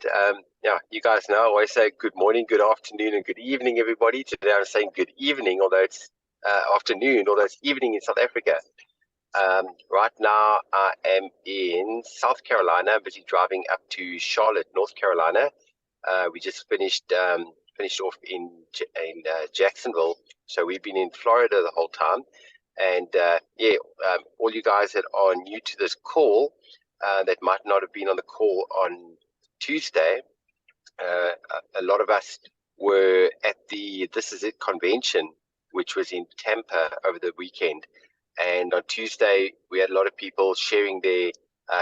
Yeah, you guys know I always say good morning, good afternoon, and good evening, everybody. Today I'm saying good evening, although it's afternoon, although it's evening in South Africa. Right now I am in South Carolina. I'm busy driving up to Charlotte, North Carolina. We just finished off in Jacksonville, so we've been in Florida the whole time. And all you guys that are new to this call, that might not have been on the call on Tuesday, a lot of us were at the This Is It convention, which was in Tampa over the weekend. And on Tuesday, we had a lot of people sharing their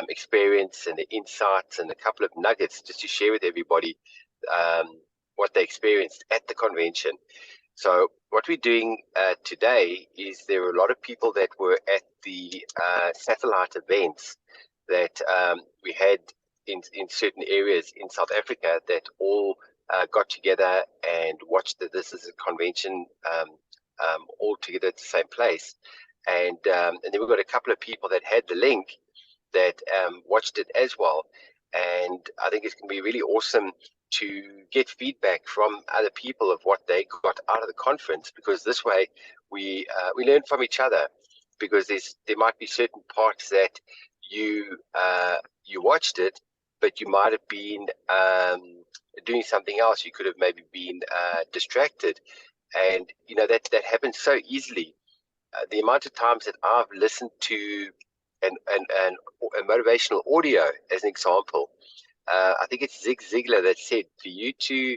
experience and their insights and a couple of nuggets just to share with everybody what they experienced at the convention. So what we're doing today is there were a lot of people that were at the satellite events that we had in certain areas in South Africa that all got together and watched This Is a convention all together at the same place. And then we've got a couple of people that had the link that watched it as well. And I think it's going to be really awesome to get feedback from other people of what they got out of the conference, because this way we learn from each other, because there might be certain parts that you watched it, but you might have been doing something else. You could have maybe been distracted, and that happens so easily. The amount of times that I've listened to a motivational audio, as an example, I think it's Zig Ziglar that said, for you to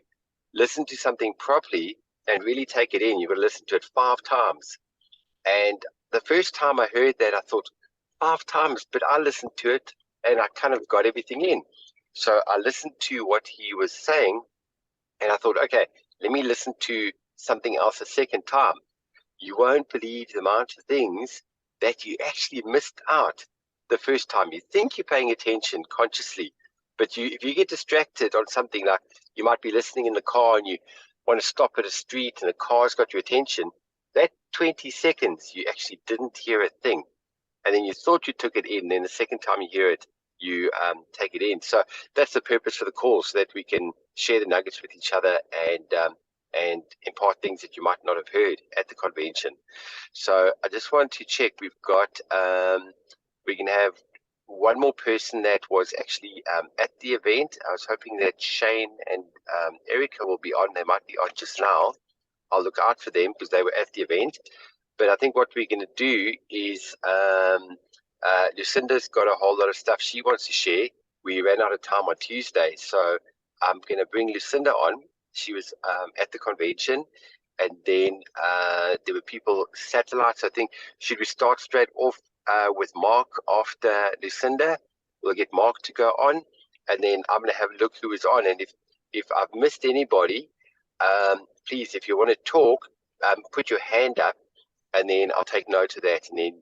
listen to something properly and really take it in, you've got to listen to it 5 times. And the first time I heard that, I thought, 5 times, but I listened to it and I kind of got everything in. So I listened to what he was saying and I thought, okay, let me listen to something else a second time. You won't believe the amount of things that you actually missed out the first time. You think you're paying attention consciously, but if you get distracted on something, like you might be listening in the car and you want to stop at a street and the car's got your attention, that 20 seconds you actually didn't hear a thing. And then you thought you took it in, then the second time you hear it, you take it in. So that's the purpose for the call, so that we can share the nuggets with each other and impart things that you might not have heard at the convention. So I just want to check. We've got, we can have one more person that was actually at the event. I was hoping that Shane and Erica will be on. They might be on just now. I'll look out for them because they were at the event. But I think what we're going to do is Lucinda's got a whole lot of stuff she wants to share. We ran out of time on Tuesday, so I'm going to bring Lucinda on. She was at the convention, and then there were people satellites. I think, should we start straight off with Mark after Lucinda? We'll get Mark to go on, and then I'm going to have a look who is on. And if I've missed anybody, please, if you want to talk, put your hand up, and then I'll take note of that, and then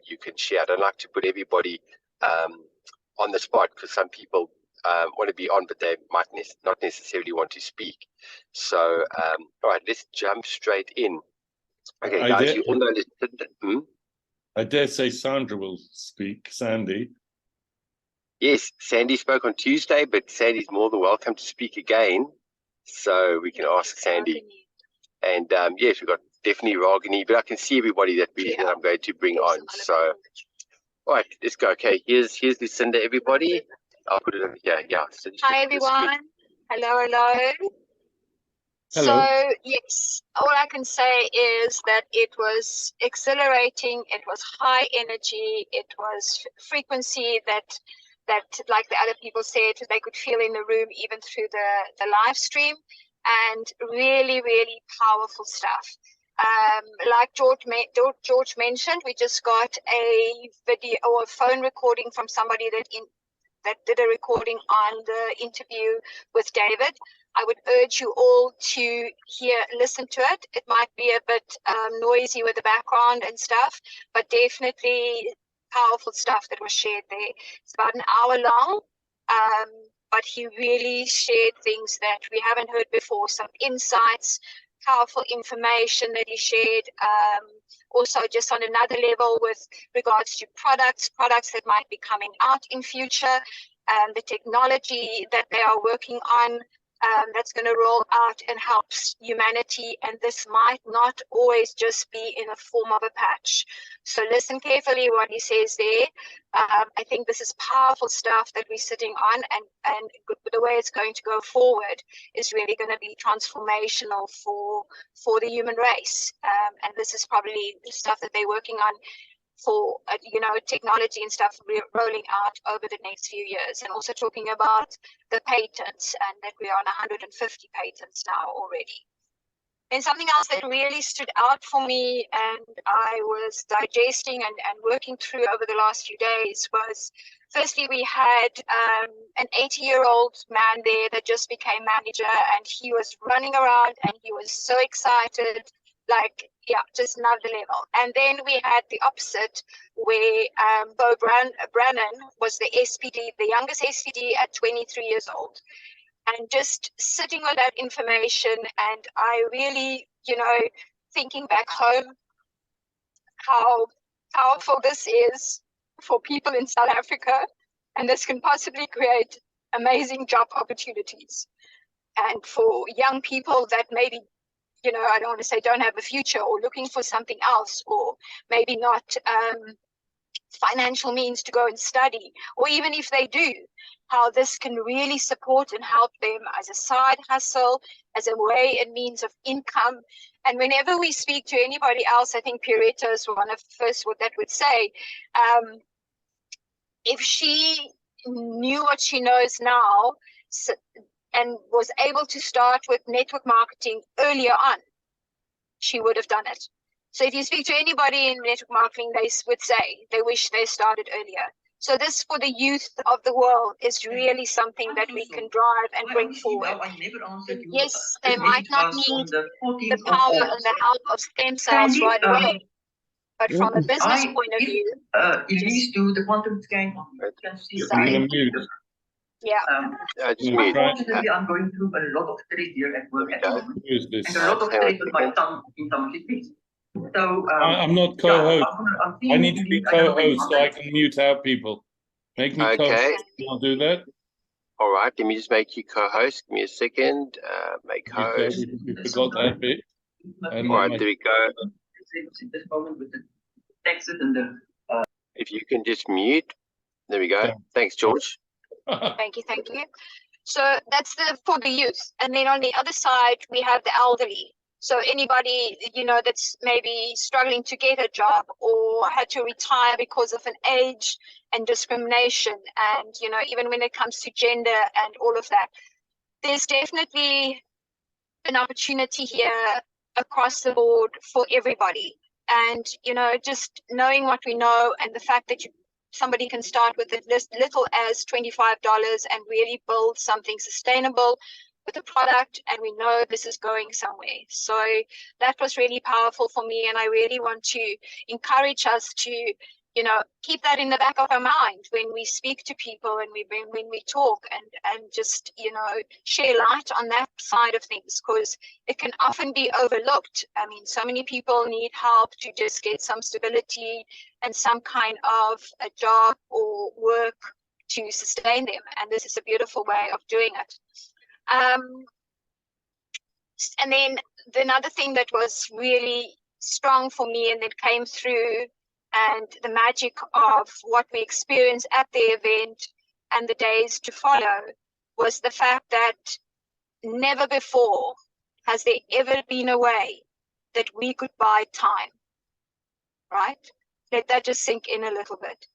you can share. I don't like to put everybody on the spot, because some people want to be on, but they might not necessarily want to speak. So, all right, let's jump straight in. Okay, guys, you all know this. I dare say Sandra will speak. Sandy. Yes, Sandy spoke on Tuesday, but Sandy's more than welcome to speak again. So we can ask Sandy. And yes, we've got definitely Ragini, but I can see everybody that I'm going to bring on. So, all right, let's go. Okay, here's Lucinda, everybody. I'll put it over here. Yeah. So hi, everyone. Hello. Hello. So, yes, all I can say is that it was exhilarating. It was high energy. It was frequency that, like the other people said, they could feel in the room, even through the live stream, and really, really powerful stuff. Like George mentioned, we just got a video or a phone recording from somebody that did a recording on the interview with David. I would urge you all to listen to it. It might be a bit noisy with the background and stuff, but definitely powerful stuff that was shared there. It's about an hour long, but he really shared things that we haven't heard before, some insights, powerful information that he shared. Also, just on another level with regards to products that might be coming out in future. the technology that they are working on, that's going to roll out and helps humanity. And this might not always just be in a form of a patch. So listen carefully what he says there. I think this is powerful stuff that we're sitting on, and the way it's going to go forward is really going to be transformational for the human race. And this is probably the stuff that they're working on for technology and stuff rolling out over the next few years, and also talking about the patents, and that we are on 150 patents now already. And something else that really stood out for me, and I was digesting and working through over the last few days, was firstly we had an 80-year-old man there that just became manager, and he was running around and he was so excited, like, yeah, just another level. And then we had the opposite, where Bo Brannan was the SPD, the youngest SPD at 23 years old. And just sitting on that information, and I really, thinking back home, how powerful this is for people in South Africa, and this can possibly create amazing job opportunities. And for young people that maybe, I don't want to say don't have a future, or looking for something else, or maybe not financial means to go and study, or even if they do, how this can really support and help them as a side hustle, as a way and means of income. And whenever we speak to anybody else, I think Pierretta is one of the first that would say, if she knew what she knows now, and was able to start with network marketing earlier on, she would have done it. So if you speak to anybody in network marketing, they would say they wish they started earlier. So this, for the youth of the world, is really something that we can drive and bring forward. Yes, they might not need the power and the help of stem cells right away, but from a business point of view, Elise, do the quantum scan. Yeah. Unfortunately, I'm going through a lot of stress here at work at the moment. And a lot of stress with my tongue in some cities. So I'm not co-host. I need to be co-host so I can mute out people. Make me co-host. I'll do that. All right. Let me just make you co-host. Give me a second. Make host. We forgot that bit. All right. There we go. This moment with the Texas and the. If you can just mute. There we go. Yeah. Thanks, George. Thank you. So that's for the youth. And then on the other side, we have the elderly. So anybody, that's maybe struggling to get a job, or had to retire because of an age and discrimination. And, even when it comes to gender and all of that, there's definitely an opportunity here across the board for everybody. And, just knowing what we know, and the fact that somebody can start with as little as $25 and really build something sustainable with a product, and we know this is going somewhere. So that was really powerful for me, and I really want to encourage us to, keep that in the back of our mind when we speak to people, and when we talk, and just, share light on that side of things, because it can often be overlooked. I mean, so many people need help to just get some stability and some kind of a job or work to sustain them, and this is a beautiful way of doing it. And then another thing that was really strong for me, and that came through, and the magic of what we experienced at the event and the days to follow, was the fact that never before has there ever been a way that we could buy time, right? Let that just sink in a little bit.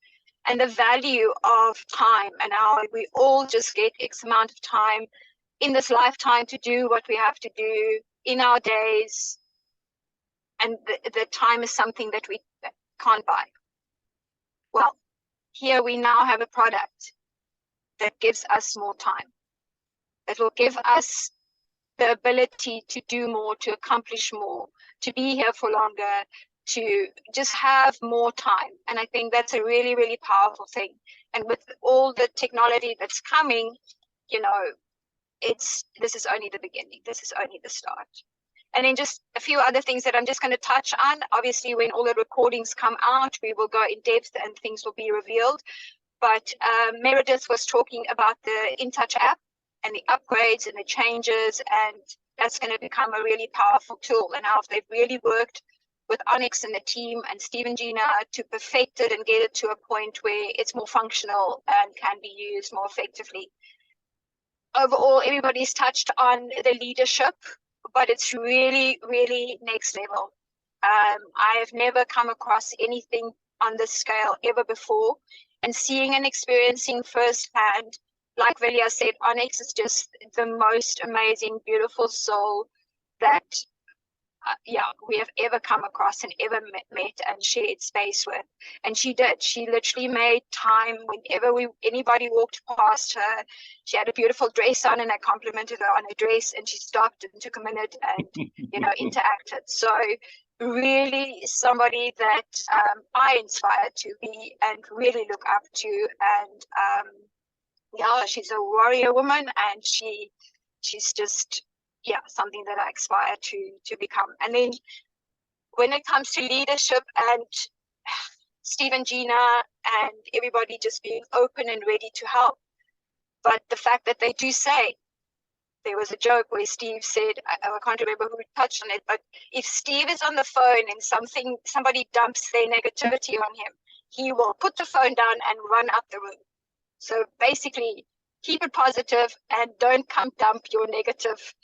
And the value of time, and how we all just get X amount of time in this lifetime to do what we have to do in our days. And the time is something that we can't buy. Well, here we now have a product that gives us more time, that will give us the ability to do more, to accomplish more, to be here for longer, to just have more time. And I think that's a really, really powerful thing. And with all the technology that's coming, this is only the beginning. This is only the start. And then just a few other things that I'm just going to touch on. Obviously, when all the recordings come out, we will go in depth and things will be revealed. But Meredith was talking about the InTouch app and the upgrades and the changes, and that's going to become a really powerful tool. And now they've really worked with Onyx and the team and Steve and Gina to perfect it and get it to a point where it's more functional and can be used more effectively. Overall, everybody's touched on the leadership, but it's really, really next level. I have never come across anything on this scale ever before, and seeing and experiencing firsthand, like Velia said, Onyx is just the most amazing, beautiful soul that we have ever come across and ever met and shared space with. And she did. She literally made time whenever anybody walked past her. She had a beautiful dress on, and I complimented her on her dress, and she stopped and took a minute and interacted. So really somebody that I inspire to be and really look up to. And she's a warrior woman, and she's just something that I aspire to become. And then when it comes to leadership and Steve and Gina and everybody just being open and ready to help, but the fact that they do say, there was a joke where Steve said, I can't remember who touched on it, but if Steve is on the phone and somebody dumps their negativity on him, he will put the phone down and run out the room. So basically, keep it positive and don't come dump your negative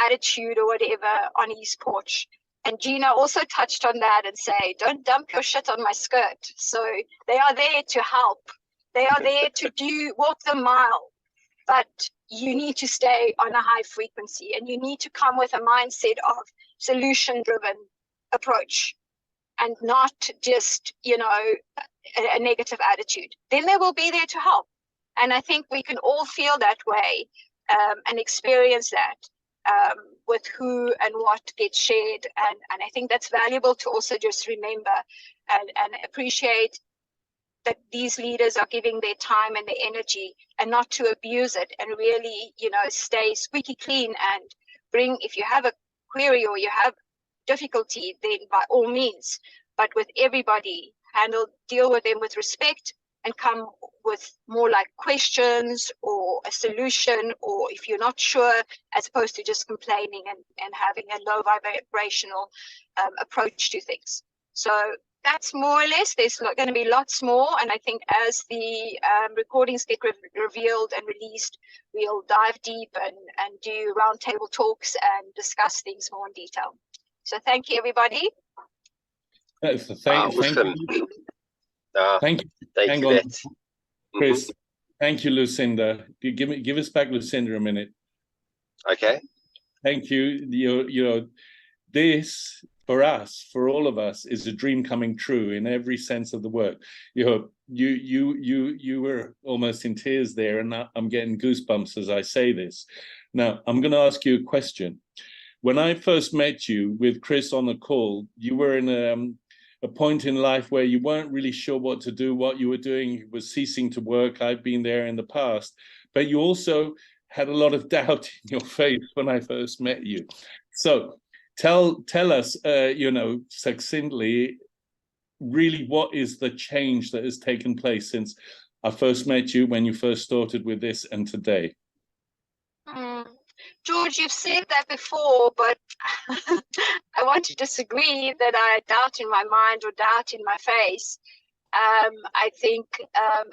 attitude or whatever on his porch. And Gina also touched on that and say, don't dump your shit on my skirt. So they are there to help. They are there to walk the mile. But you need to stay on a high frequency, and you need to come with a mindset of solution-driven approach and not just, a negative attitude. Then they will be there to help. And I think we can all feel that way and experience that. With who and what gets shared, and I think that's valuable to also just remember and appreciate that these leaders are giving their time and their energy, and not to abuse it, and really stay squeaky clean and bring, if you have a query or you have difficulty, then by all means, but with everybody, deal with them with respect and come with more like questions or a solution, or if you're not sure, as opposed to just complaining and having a low vibrational approach to things. So that's more or less. There's going to be lots more, and I think as the recordings get revealed and released, we'll dive deep and do roundtable talks and discuss things more in detail. So thank you, everybody. Thank you. Thank you. Thank you, Chris. Thank you, Lucinda. Give us back Lucinda a minute. Okay. Thank you. This for us, for all of us, is a dream coming true in every sense of the word. You were almost in tears there, and I'm getting goosebumps as I say this. Now, I'm going to ask you a question. When I first met you with Chris on the call, you were in a point in life where you weren't really sure what to do. What you were doing was ceasing to work. I've been there in the past, but you also had a lot of doubt in your faith when I first met you. So tell us, succinctly, really, what is the change that has taken place since I first met you, when you first started with this, and today? George, you've said that before, but I want to disagree that I had doubt in my mind or doubt in my face. I think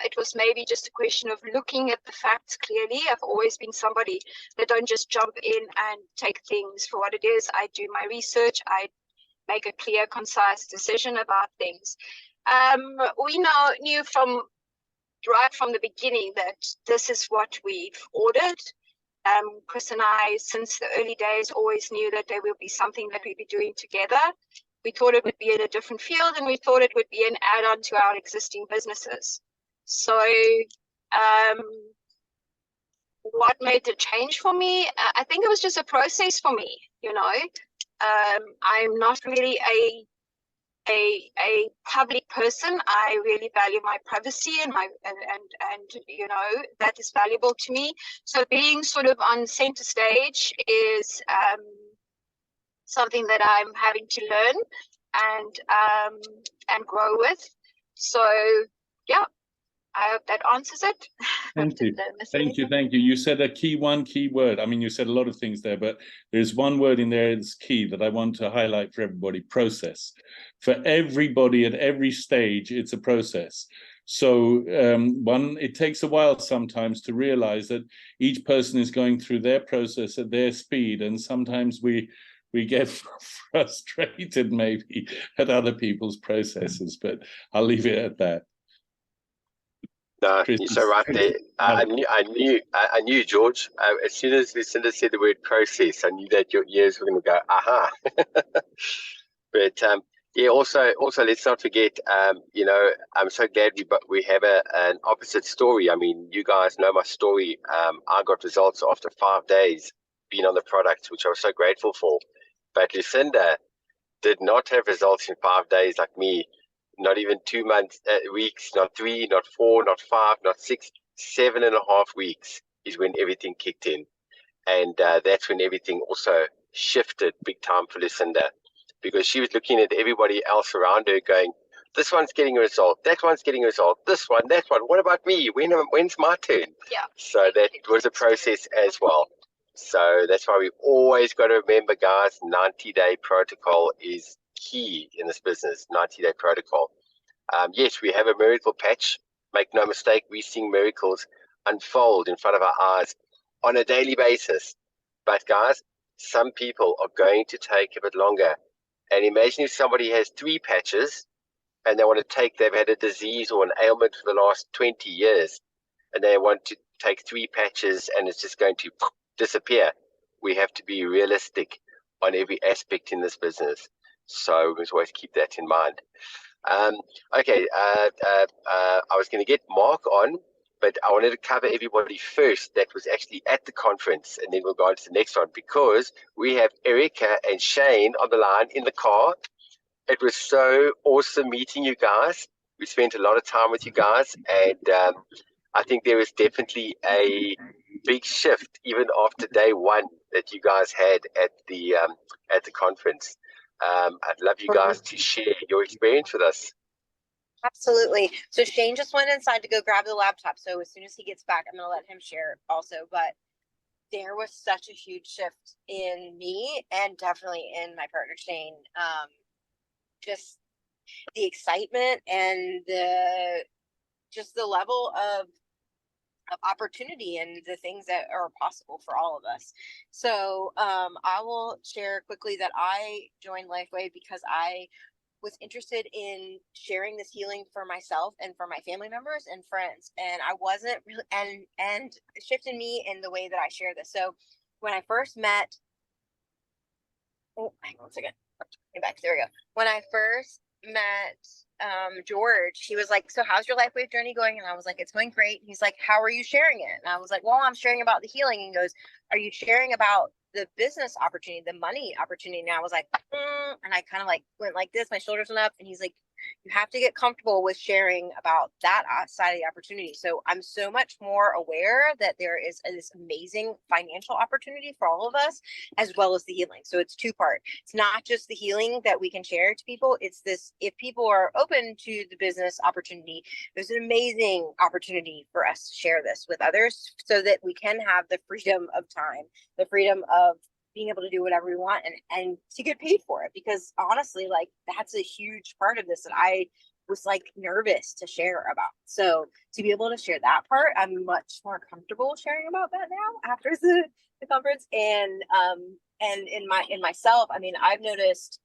it was maybe just a question of looking at the facts clearly. I've always been somebody that don't just jump in and take things for what it is. I do my research. I make a clear, concise decision about things. We knew right from the beginning that this is what we've ordered. Chris and I, since the early days, always knew that there will be something that we'd be doing together. We thought it would be in a different field, and we thought it would be an add-on to our existing businesses. So what made the change for me? I think it was just a process for me, I'm not really a public person. I really value my privacy and that is valuable to me. So being sort of on center stage is something that I'm having to learn and grow with. So yeah, I hope that answers it. Thank you. Thank you. You said a key word. I mean, you said a lot of things there, but there's one word in there that's key that I want to highlight for everybody: process. For everybody at every stage, it's a process. So it takes a while sometimes to realize that each person is going through their process at their speed, and sometimes we get frustrated maybe at other people's processes, but I'll leave it at that. No, you're so right there. I knew, George. As soon as Lucinda said the word process, I knew that your ears were going to go, aha. But yeah, also, let's not forget, I'm so glad we have an opposite story. I mean, you guys know my story. I got results after 5 days being on the product, which I was so grateful for. But Lucinda did not have results in 5 days like me. Not even 2 months, weeks, not 3, not 4, not 5, not 6, 7.5 weeks is when everything kicked in. And that's when everything also shifted big time for Lucinda, because she was looking at everybody else around her going, this one's getting a result, that one's getting a result, this one, that one, what about me? When's my turn? Yeah. So that was a process as well. So that's why we always got to remember, guys, 90-day protocol is key in this business. 90-day protocol. Yes, we have a miracle patch. Make no mistake, we're seeing miracles unfold in front of our eyes on a daily basis. But guys, some people are going to take a bit longer. And imagine if somebody has 3 patches and they've had a disease or an ailment for the last 20 years, and they want to take 3 patches and it's just going to disappear. We have to be realistic on every aspect in this business. So we must always keep that in mind. Okay, I was going to get Mark on, but I wanted to cover everybody first that was actually at the conference, and then we'll go on to the next one, because we have Erica and Shane on the line in the car. It was so awesome meeting you guys. We spent a lot of time with you guys, and I think there is definitely a big shift even after day 1 that you guys had at the conference. I'd love you guys to share your experience with us. Absolutely. So Shane just went inside to go grab the laptop. So as soon as he gets back, I'm going to let him share also. But there was such a huge shift in me and definitely in my partner, Shane. Just the excitement and the level of opportunity and the things that are possible for all of us. So I will share quickly that I joined Lifeway because I was interested in sharing this healing for myself and for my family members and friends. And I wasn't really, and it shifted me in the way that I share this. So when I first met, hang on a second. Get back. There we go. When I first met George, he was like, so how's your LifeWave journey going? And I was like, it's going great. He's like, how are you sharing it? And I was like, well, I'm sharing about the healing. And he goes, are you sharing about the business opportunity, the money opportunity? And I was like, and I kind of like went like this, my shoulders went up, and he's like, you have to get comfortable with sharing about that side of the opportunity. So I'm so much more aware that there is this amazing financial opportunity for all of us, as well as the healing. So it's 2-part. It's not just the healing that we can share to people. It's this, if people are open to the business opportunity, there's an amazing opportunity for us to share this with others so that we can have the freedom of time, the freedom of being able to do whatever we want and to get paid for it. Because honestly, like, that's a huge part of this that I was like nervous to share about. So to be able to share that part, I'm much more comfortable sharing about that now after the conference. And in myself, I mean, I've noticed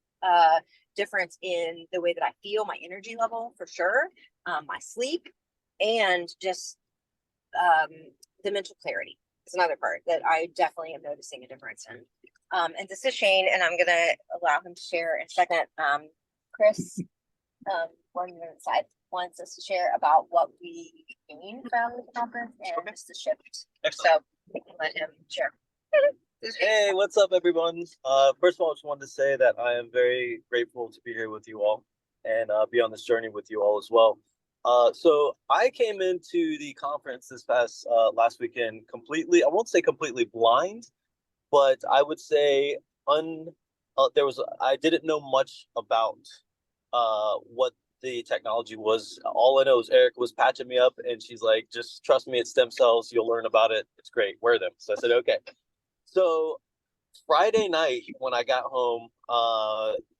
difference in the way that I feel, my energy level for sure, my sleep, and just the mental clarity. It's another part that I definitely am noticing a difference in. And this is Shane, and I'm going to allow him to share in a second. Chris, one minute side, wants us to share about what we gained from the conference and just the shift. So we can let him share. Hey, what's up, everyone? First of all, I just wanted to say that I am very grateful to be here with you all and be on this journey with you all as well. So I came into the conference this past last weekend completely, I won't say completely blind, but I would say I didn't know much about what the technology was. All I know is Erica was patching me up, and she's like, just trust me, it's stem cells. You'll learn about it. It's great. Wear them. So I said, okay. So Friday night when I got home,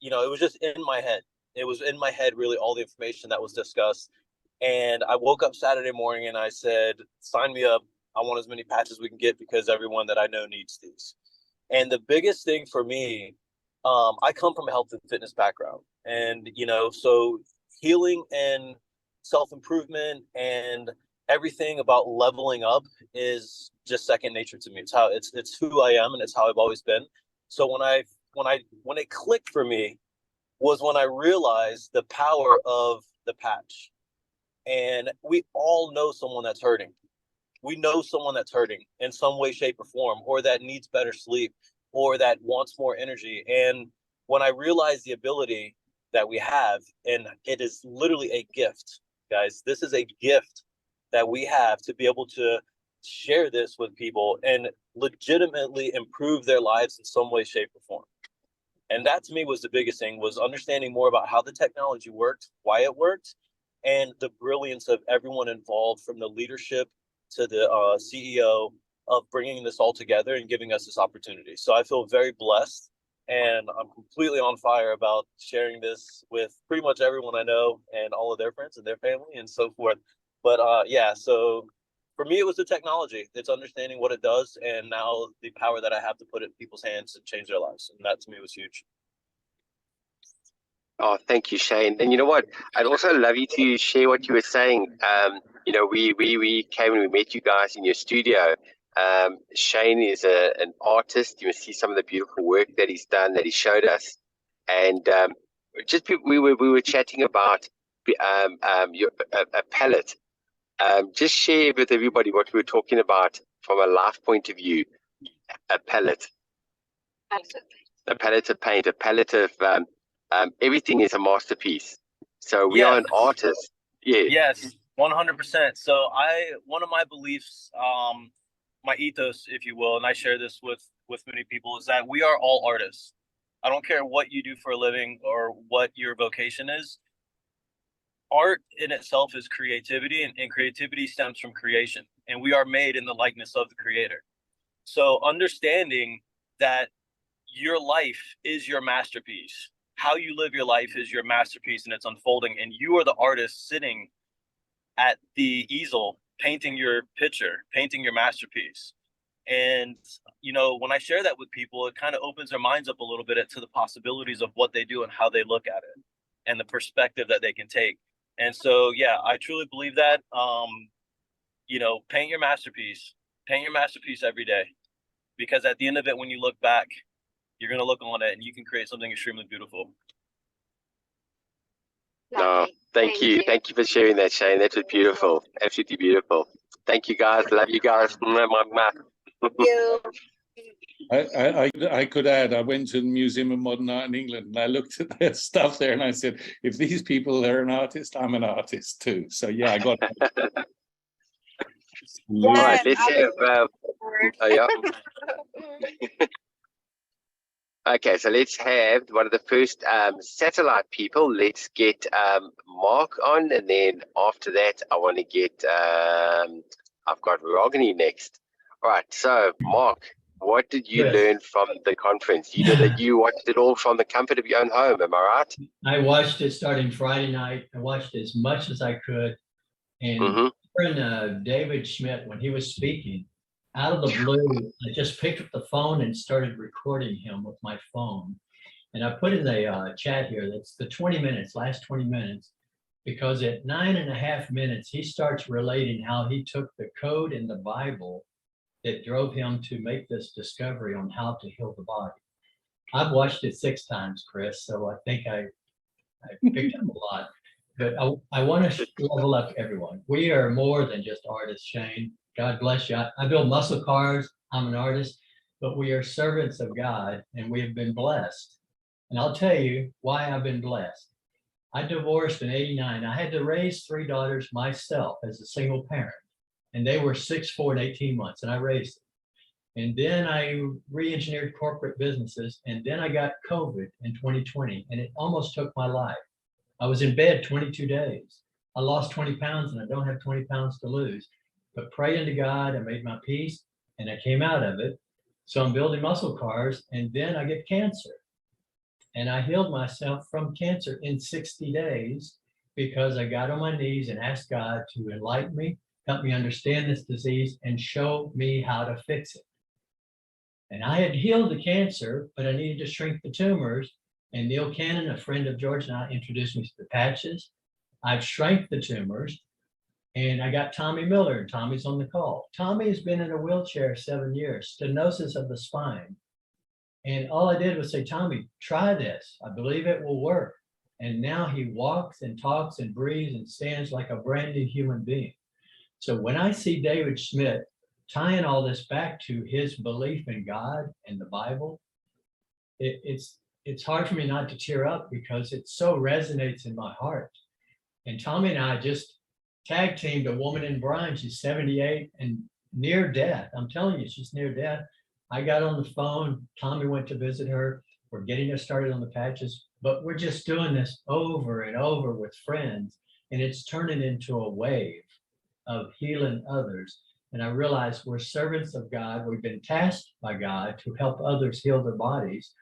it was just in my head. It was in my head, really, all the information that was discussed. And I woke up Saturday morning and I said, sign me up. I want as many patches we can get because everyone that I know needs these. And the biggest thing for me, I come from a health and fitness background. And, so healing and self-improvement and everything about leveling up is just second nature to me. It's who I am, and it's how I've always been. So when it clicked for me was when I realized the power of the patch. And we all know someone that's hurting. We know someone that's hurting in some way, shape, or form, or that needs better sleep, or that wants more energy. And when I realized the ability that we have, and it is literally a gift, guys, this is a gift that we have to be able to share this with people and legitimately improve their lives in some way, shape, or form. And that to me was the biggest thing, was understanding more about how the technology worked, why it worked, and the brilliance of everyone involved, from the leadership to the CEO, of bringing this all together and giving us this opportunity. So I feel very blessed, and I'm completely on fire about sharing this with pretty much everyone I know and all of their friends and their family and so forth. But so for me, it was the technology. It's understanding what it does, and now the power that I have to put it in people's hands and change their lives. And that to me was huge. Oh, thank you, Shane. And you know what? I'd also love you to share what you were saying. We came and we met you guys in your studio. Shane is an artist. You see some of the beautiful work that he's done, that he showed us, and we were chatting about a palette. Just share with everybody what we were talking about from a life point of view. A palette. A palette of paint. A palette of everything is a masterpiece. So we are an artist. Yeah. Yes, 100%. So one of my beliefs, my ethos, if you will, and I share this with many people, is that we are all artists. I don't care what you do for a living or what your vocation is. Art in itself is creativity, and creativity stems from creation. And we are made in the likeness of the Creator. So understanding that your life is your masterpiece. How you live your life is your masterpiece, and it's unfolding. And you are the artist sitting at the easel, painting your picture, painting your masterpiece. And, when I share that with people, it kind of opens their minds up a little bit to the possibilities of what they do and how they look at it and the perspective that they can take. And so, yeah, I truly believe that, paint your masterpiece every day, because at the end of it, when you look back, you're going to look on it and you can create something extremely beautiful. No, thank you. Thank you for sharing that, Shane. That was beautiful. Absolutely beautiful. Thank you, guys. Love you guys. Thank you. I could add, I went to the Museum of Modern Art in England and I looked at their stuff there and I said, if these people are an artist, I'm an artist too. So yeah, I got it. All right, let's have okay, so let's have one of the first satellite people. Let's get Mark on, and then after that I want to get I've got Rogini next. All right, so Mark, what did you learn from the conference? You watched it all from the comfort of your own home, am I right? I watched it starting Friday night. I watched as much as I could. And David Schmidt, when he was speaking, out of the blue, I just picked up the phone and started recording him with my phone. And I put in the chat here, that's the last 20 minutes, because at 9.5 minutes, he starts relating how he took the code in the Bible that drove him to make this discovery on how to heal the body. I've watched it 6 times, Chris, so I think I picked up a lot. But I want to level up everyone. We are more than just artists, Shane. God bless you. I build muscle cars. I'm an artist, but we are servants of God, and we have been blessed. And I'll tell you why I've been blessed. I divorced in '89. I had to raise 3 daughters myself as a single parent, and they were 6, 4, and 18 months, and I raised them. And then I re-engineered corporate businesses, and then I got COVID in 2020, and it almost took my life. I was in bed 22 days. I lost 20 pounds and I don't have 20 pounds to lose. But praying to God, I made my peace and I came out of it. So I'm building muscle cars, and then I get cancer. And I healed myself from cancer in 60 days because I got on my knees and asked God to enlighten me, help me understand this disease, and show me how to fix it. And I had healed the cancer, but I needed to shrink the tumors. And Neil Cannon, a friend of George and I, introduced me to the patches. I've shrank the tumors, and I got Tommy Miller, and Tommy's on the call. Tommy has been in a wheelchair 7 years, stenosis of the spine. And all I did was say, Tommy, try this. I believe it will work. And now he walks and talks and breathes and stands like a brand new human being. So when I see David Schmidt tying all this back to his belief in God and the Bible, it's hard for me not to tear up because it so resonates in my heart. And Tommy and I just tag teamed a woman in Bryan. She's 78 and near death. I'm telling you, she's near death. I got on the phone. Tommy went to visit her. We're getting her started on the patches, but we're just doing this over and over with friends. And it's turning into a wave of healing others. And I realize we're servants of God. We've been tasked by God to help others heal their bodies.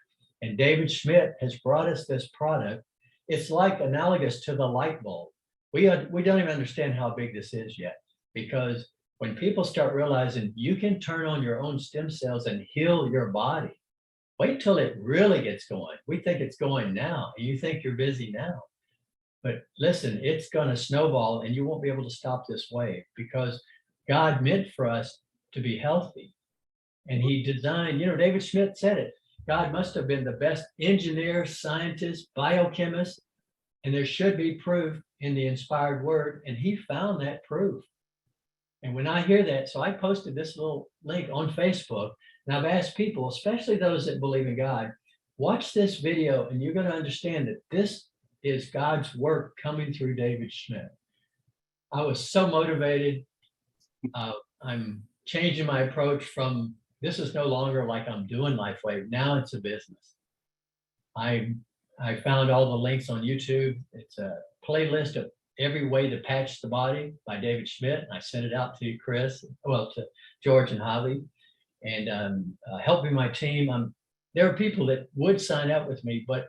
And David Schmidt has brought us this product. It's like analogous to the light bulb. We don't even understand how big this is yet, because when people start realizing you can turn on your own stem cells and heal your body, wait till it really gets going. We think it's going now, and you think you're busy now. But listen, it's going to snowball, and you won't be able to stop this wave, because God meant for us to be healthy. And he designed, David Schmidt said it, God must have been the best engineer, scientist, biochemist, and there should be proof in the inspired word. And he found that proof. And when I hear that, so I posted this little link on Facebook, and I've asked people, especially those that believe in God, watch this video and you're going to understand that this is God's work coming through David Schmidt. I was so motivated. I'm changing my approach from, this is no longer like I'm doing LifeWave. Now it's a business. I found all the links on YouTube. It's a playlist of every way to patch the body by David Schmidt. And I sent it out to to George and Javi, and helping my team. There are people that would sign up with me, but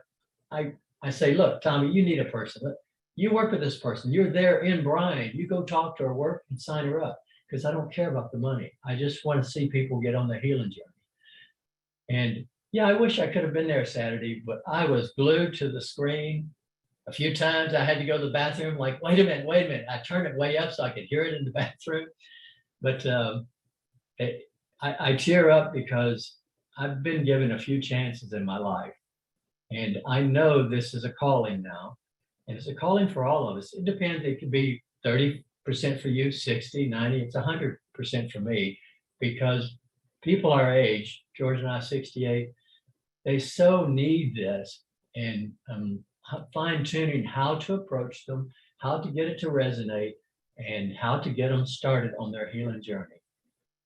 I say, look, Tommy, you need a person. You work with this person. You're there in Bryan. You go talk to her work and sign her up, because I don't care about the money. I just want to see people get on the healing journey. And yeah, I wish I could have been there Saturday, but I was glued to the screen. A few times I had to go to the bathroom, like, wait a minute. I turned it way up so I could hear it in the bathroom. But I tear up because I've been given a few chances in my life. And I know this is a calling now. And it's a calling for all of us. It depends. It could be 30% for you, 60, 90, it's 100% for me, because people our age, George and I, 68, they so need this. And fine tuning how to approach them, how to get it to resonate, and how to get them started on their healing journey.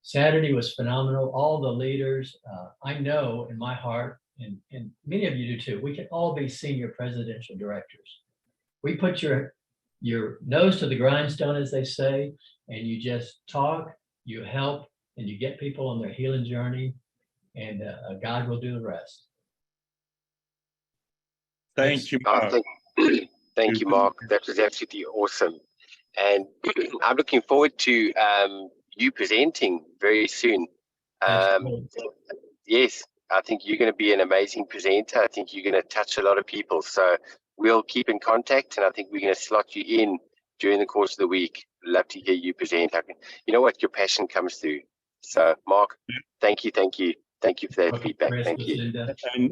Saturday was phenomenal. All the leaders, I know in my heart, and many of you do too, we can all be senior presidential directors. We put your nose to the grindstone, as they say, and you just talk, you help, and you get people on their healing journey, and God will do the rest. Thank you, Mark. Thank you, Mark. That was absolutely awesome. And I'm looking forward to you presenting very soon. Yes, I think you're going to be an amazing presenter. I think you're going to touch a lot of people. So we'll keep in contact, and I think we're going to slot you in during the course of the week. Love to hear you present. You know what? Your passion comes through. So, Mark, thank you for that feedback. Thank you.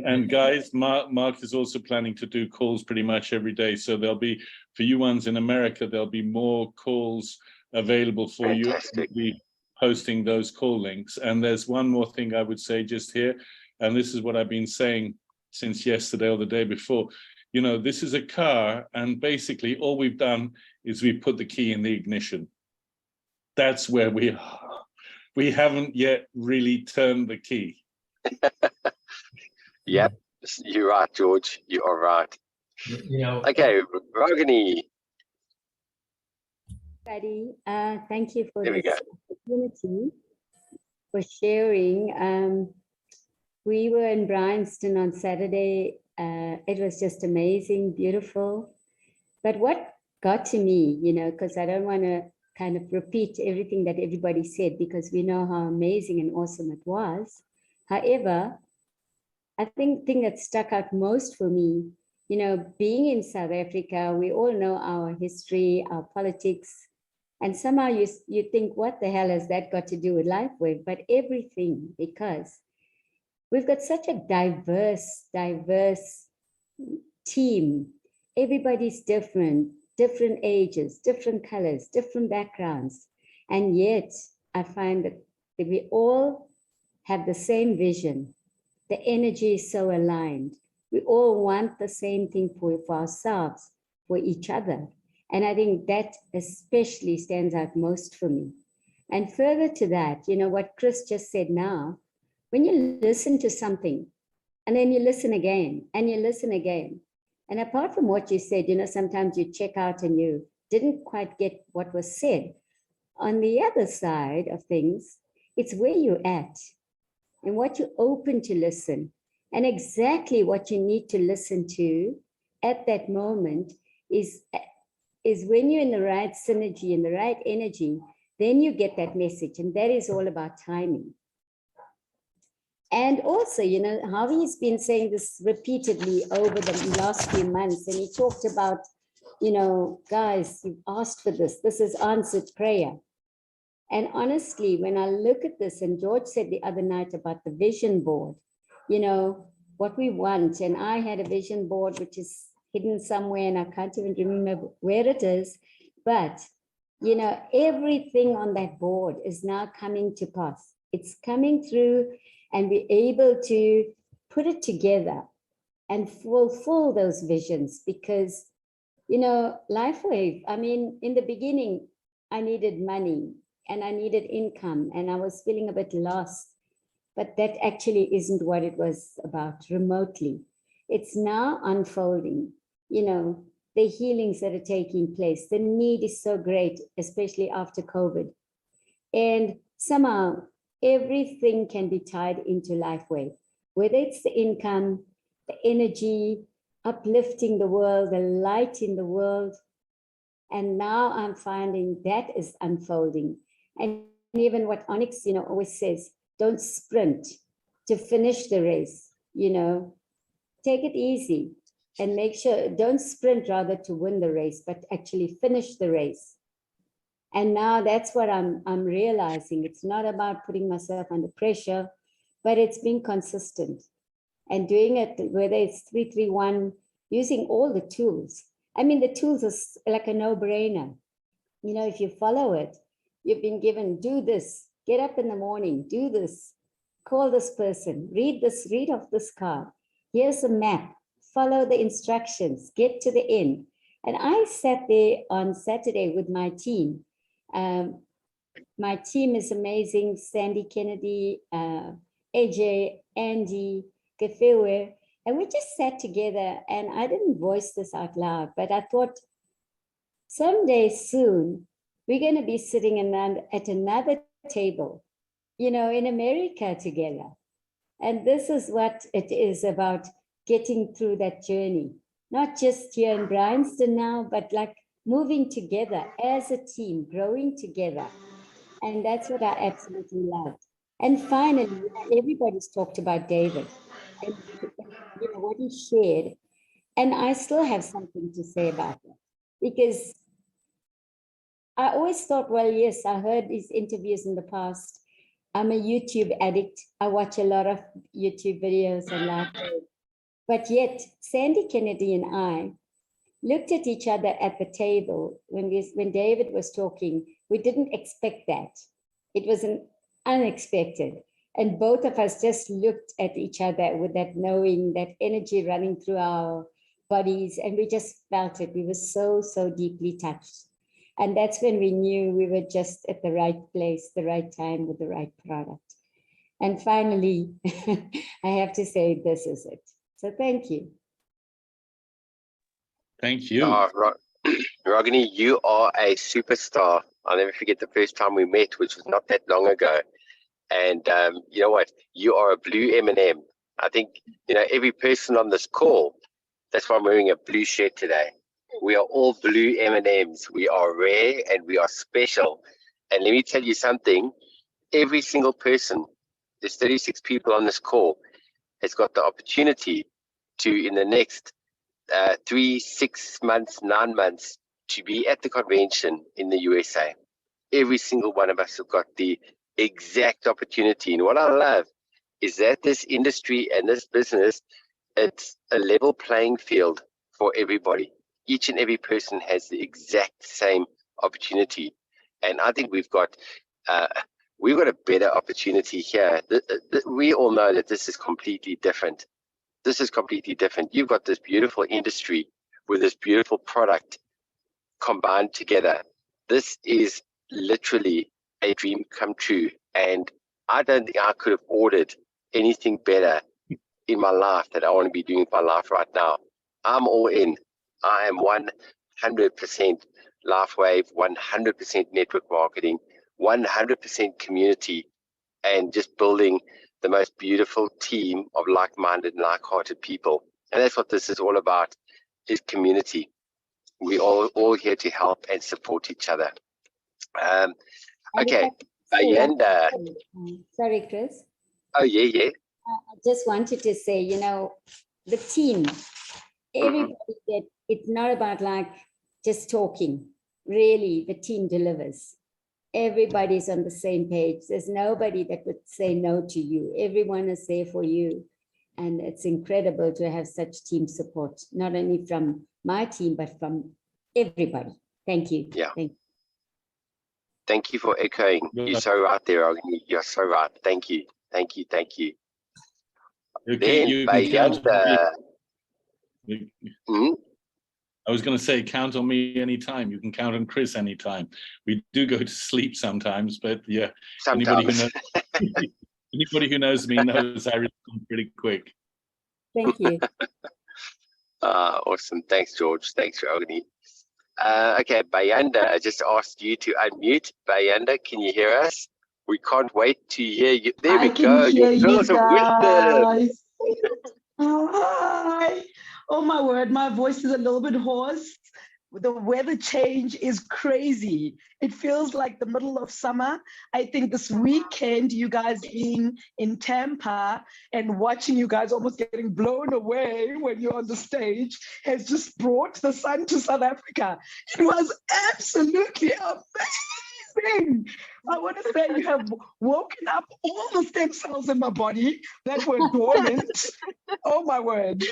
And guys, Mark is also planning to do calls pretty much every day. So there'll be, for you ones in America, there'll be more calls available for you. We'll be posting those call links. And there's one more thing I would say just here, and this is what I've been saying since yesterday or the day before. This is a car, and basically all we've done is we put the key in the ignition. That's where we are. We haven't yet really turned the key. Yep, you're right, George. You are right. You know. Okay, Ragini. Everybody, thank you for There we this go. opportunity, for sharing. We were in Bryanston on Saturday. It was just amazing, beautiful. But what got to me, you know, because I don't want to kind of repeat everything that everybody said, because we know how amazing and awesome it was. However, I think the thing that stuck out most for me, you know, being in South Africa, we all know our history, our politics, and somehow you think, what the hell has that got to do with LifeWave? But everything, because we've got such a diverse team. Everybody's different ages, different colors, different backgrounds. And yet I find that we all have the same vision. The energy is so aligned. We all want the same thing for ourselves, for each other. And I think that especially stands out most for me. And further to that, you know, what Chris just said now, when you listen to something and then you listen again and you listen again, and apart from what you said, you know, sometimes you check out and you didn't quite get what was said. On the other side of things, it's where you're at and what you're open to listen, and exactly what you need to listen to at that moment is when you're in the right synergy, in the right energy, then you get that message. And that is all about timing. And also, you know, Harvey's been saying this repeatedly over the last few months, and he talked about, you know, guys, you've asked for this. This is answered prayer. And honestly, when I look at this, and George said the other night about the vision board, you know, what we want, and I had a vision board which is hidden somewhere, and I can't even remember where it is, but, you know, everything on that board is now coming to pass. It's coming through, and we're able to put it together and fulfill those visions, because, you know, LifeWave, I mean, in the beginning, I needed money and I needed income and I was feeling a bit lost, but that actually isn't what it was about remotely. It's now unfolding, you know, the healings that are taking place. The need is so great, especially after COVID. And somehow everything can be tied into LifeWave, whether it's the income, the energy, uplifting the world, the light in the world. And now I'm finding that is unfolding. And even what Onyx, you know, always says, don't sprint to finish the race, you know, take it easy and make sure, don't sprint rather to win the race, but actually finish the race. And now that's what I'm realizing. It's not about putting myself under pressure, but it's being consistent and doing it, whether it's 331, using all the tools. I mean, the tools are like a no-brainer. You know, if you follow it, you've been given, do this, get up in the morning, do this, call this person, read this, read off this card. Here's a map, follow the instructions, get to the end. And I sat there on Saturday with my team. My team is amazing. Sandy Kennedy, AJ, Andy, Kefewe, and we just sat together, and I didn't voice this out loud, but I thought someday soon, we're going to be sitting at another table, you know, in America together. And this is what it is about, getting through that journey, not just here in Bryanston now, but like moving together as a team, growing together. And that's what I absolutely loved. And finally, everybody's talked about David and, you know, what he shared. And I still have something to say about it, because I always thought, well, yes, I heard these interviews in the past. I'm a YouTube addict. I watch a lot of YouTube videos and live. But yet, Sandy Kennedy and I looked at each other at the table when David was talking. We didn't expect that. It was an unexpected. And both of us just looked at each other with that knowing, that energy running through our bodies, and we just felt it. We were so, so deeply touched. And that's when we knew we were just at the right place, the right time with the right product. And finally, I have to say, this is it. So thank you. Thank you. Ragini, you are a superstar. I'll never forget the first time we met, which was not that long ago. And you know what? You are a blue M&M. I think, every person on this call, that's why I'm wearing a blue shirt today. We are all blue M&Ms. We are rare and we are special. And let me tell you something. Every single person, there's 36 people on this call, has got the opportunity to, in the next 3, 6 months, 9 months, to be at the convention in the USA. Every single one of us have got the exact opportunity. And what I love is that this industry and this business, it's a level playing field for everybody. Each and every person has the exact same opportunity. And I think we've got a better opportunity here. We all know that this is completely different. This is completely different. You've got this beautiful industry with this beautiful product combined together. This is literally a dream come true. And I don't think I could have ordered anything better in my life that I want to be doing with my life right now. I'm all in. I am 100% LifeWave, 100% network marketing, 100% community, and just building the most beautiful team of like-minded and like-hearted people. And that's what this is all about, is community. We're all here to help and support each other. Okay, Bayanda. Sorry, Chris. Oh, yeah. I just wanted to say, the team, everybody, that it's not about like just talking. Really, the team delivers. Everybody's on the same page. There's nobody that would say no to you. Everyone is there for you. And it's incredible to have such team support, not only from my team, but from everybody. Thank you. Yeah. Thank you for echoing. You're so right there, Agni. You're so right. Thank you. Thank you. Okay, then, I was going to say, count on me anytime. You can count on Chris anytime. We do go to sleep sometimes, but yeah, sometimes. Anybody who knows me knows I respond pretty quick. Thank you. Awesome. Thanks, George. Thanks, Agni. Okay, Bayanda, I just asked you to unmute. Bayanda, can you hear us? We can't wait to hear you. There we go. You guys. Hi. Oh my word, my voice is a little bit hoarse. The weather change is crazy. It feels like the middle of summer. I think this weekend, you guys being in Tampa and watching you guys almost getting blown away when you're on the stage has just brought the sun to South Africa. It was absolutely amazing. I want to say you have woken up all the stem cells in my body that were dormant. Oh my word.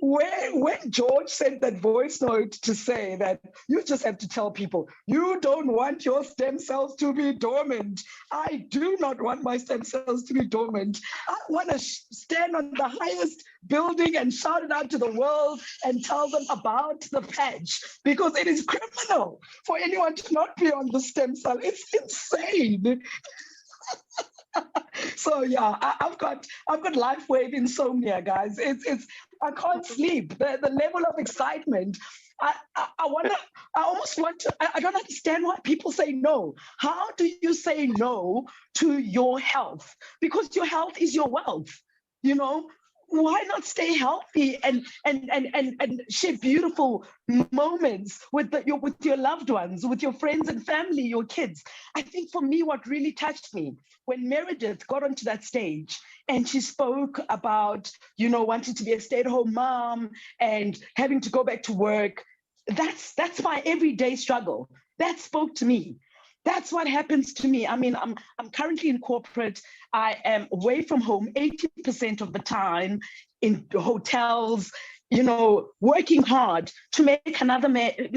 When George sent that voice note to say that you just have to tell people, you don't want your stem cells to be dormant. I do not want my stem cells to be dormant. I want to stand on the highest building and shout it out to the world and tell them about the patch, because it is criminal for anyone to not be on the stem cell. It's insane. So yeah, I've got LifeWave insomnia, guys. It's I can't sleep. The level of excitement. I almost want to. I don't understand why people say no. How do you say no to your health? Because your health is your wealth. Why not stay healthy and share beautiful moments with your loved ones, with your friends and family, your kids? I think for me, what really touched me when Meredith got onto that stage and she spoke about, wanting to be a stay-at-home mom and having to go back to work. That's my everyday struggle. That spoke to me. That's what happens to me. I mean, I'm currently in corporate. I am away from home 80% of the time in hotels, working hard to make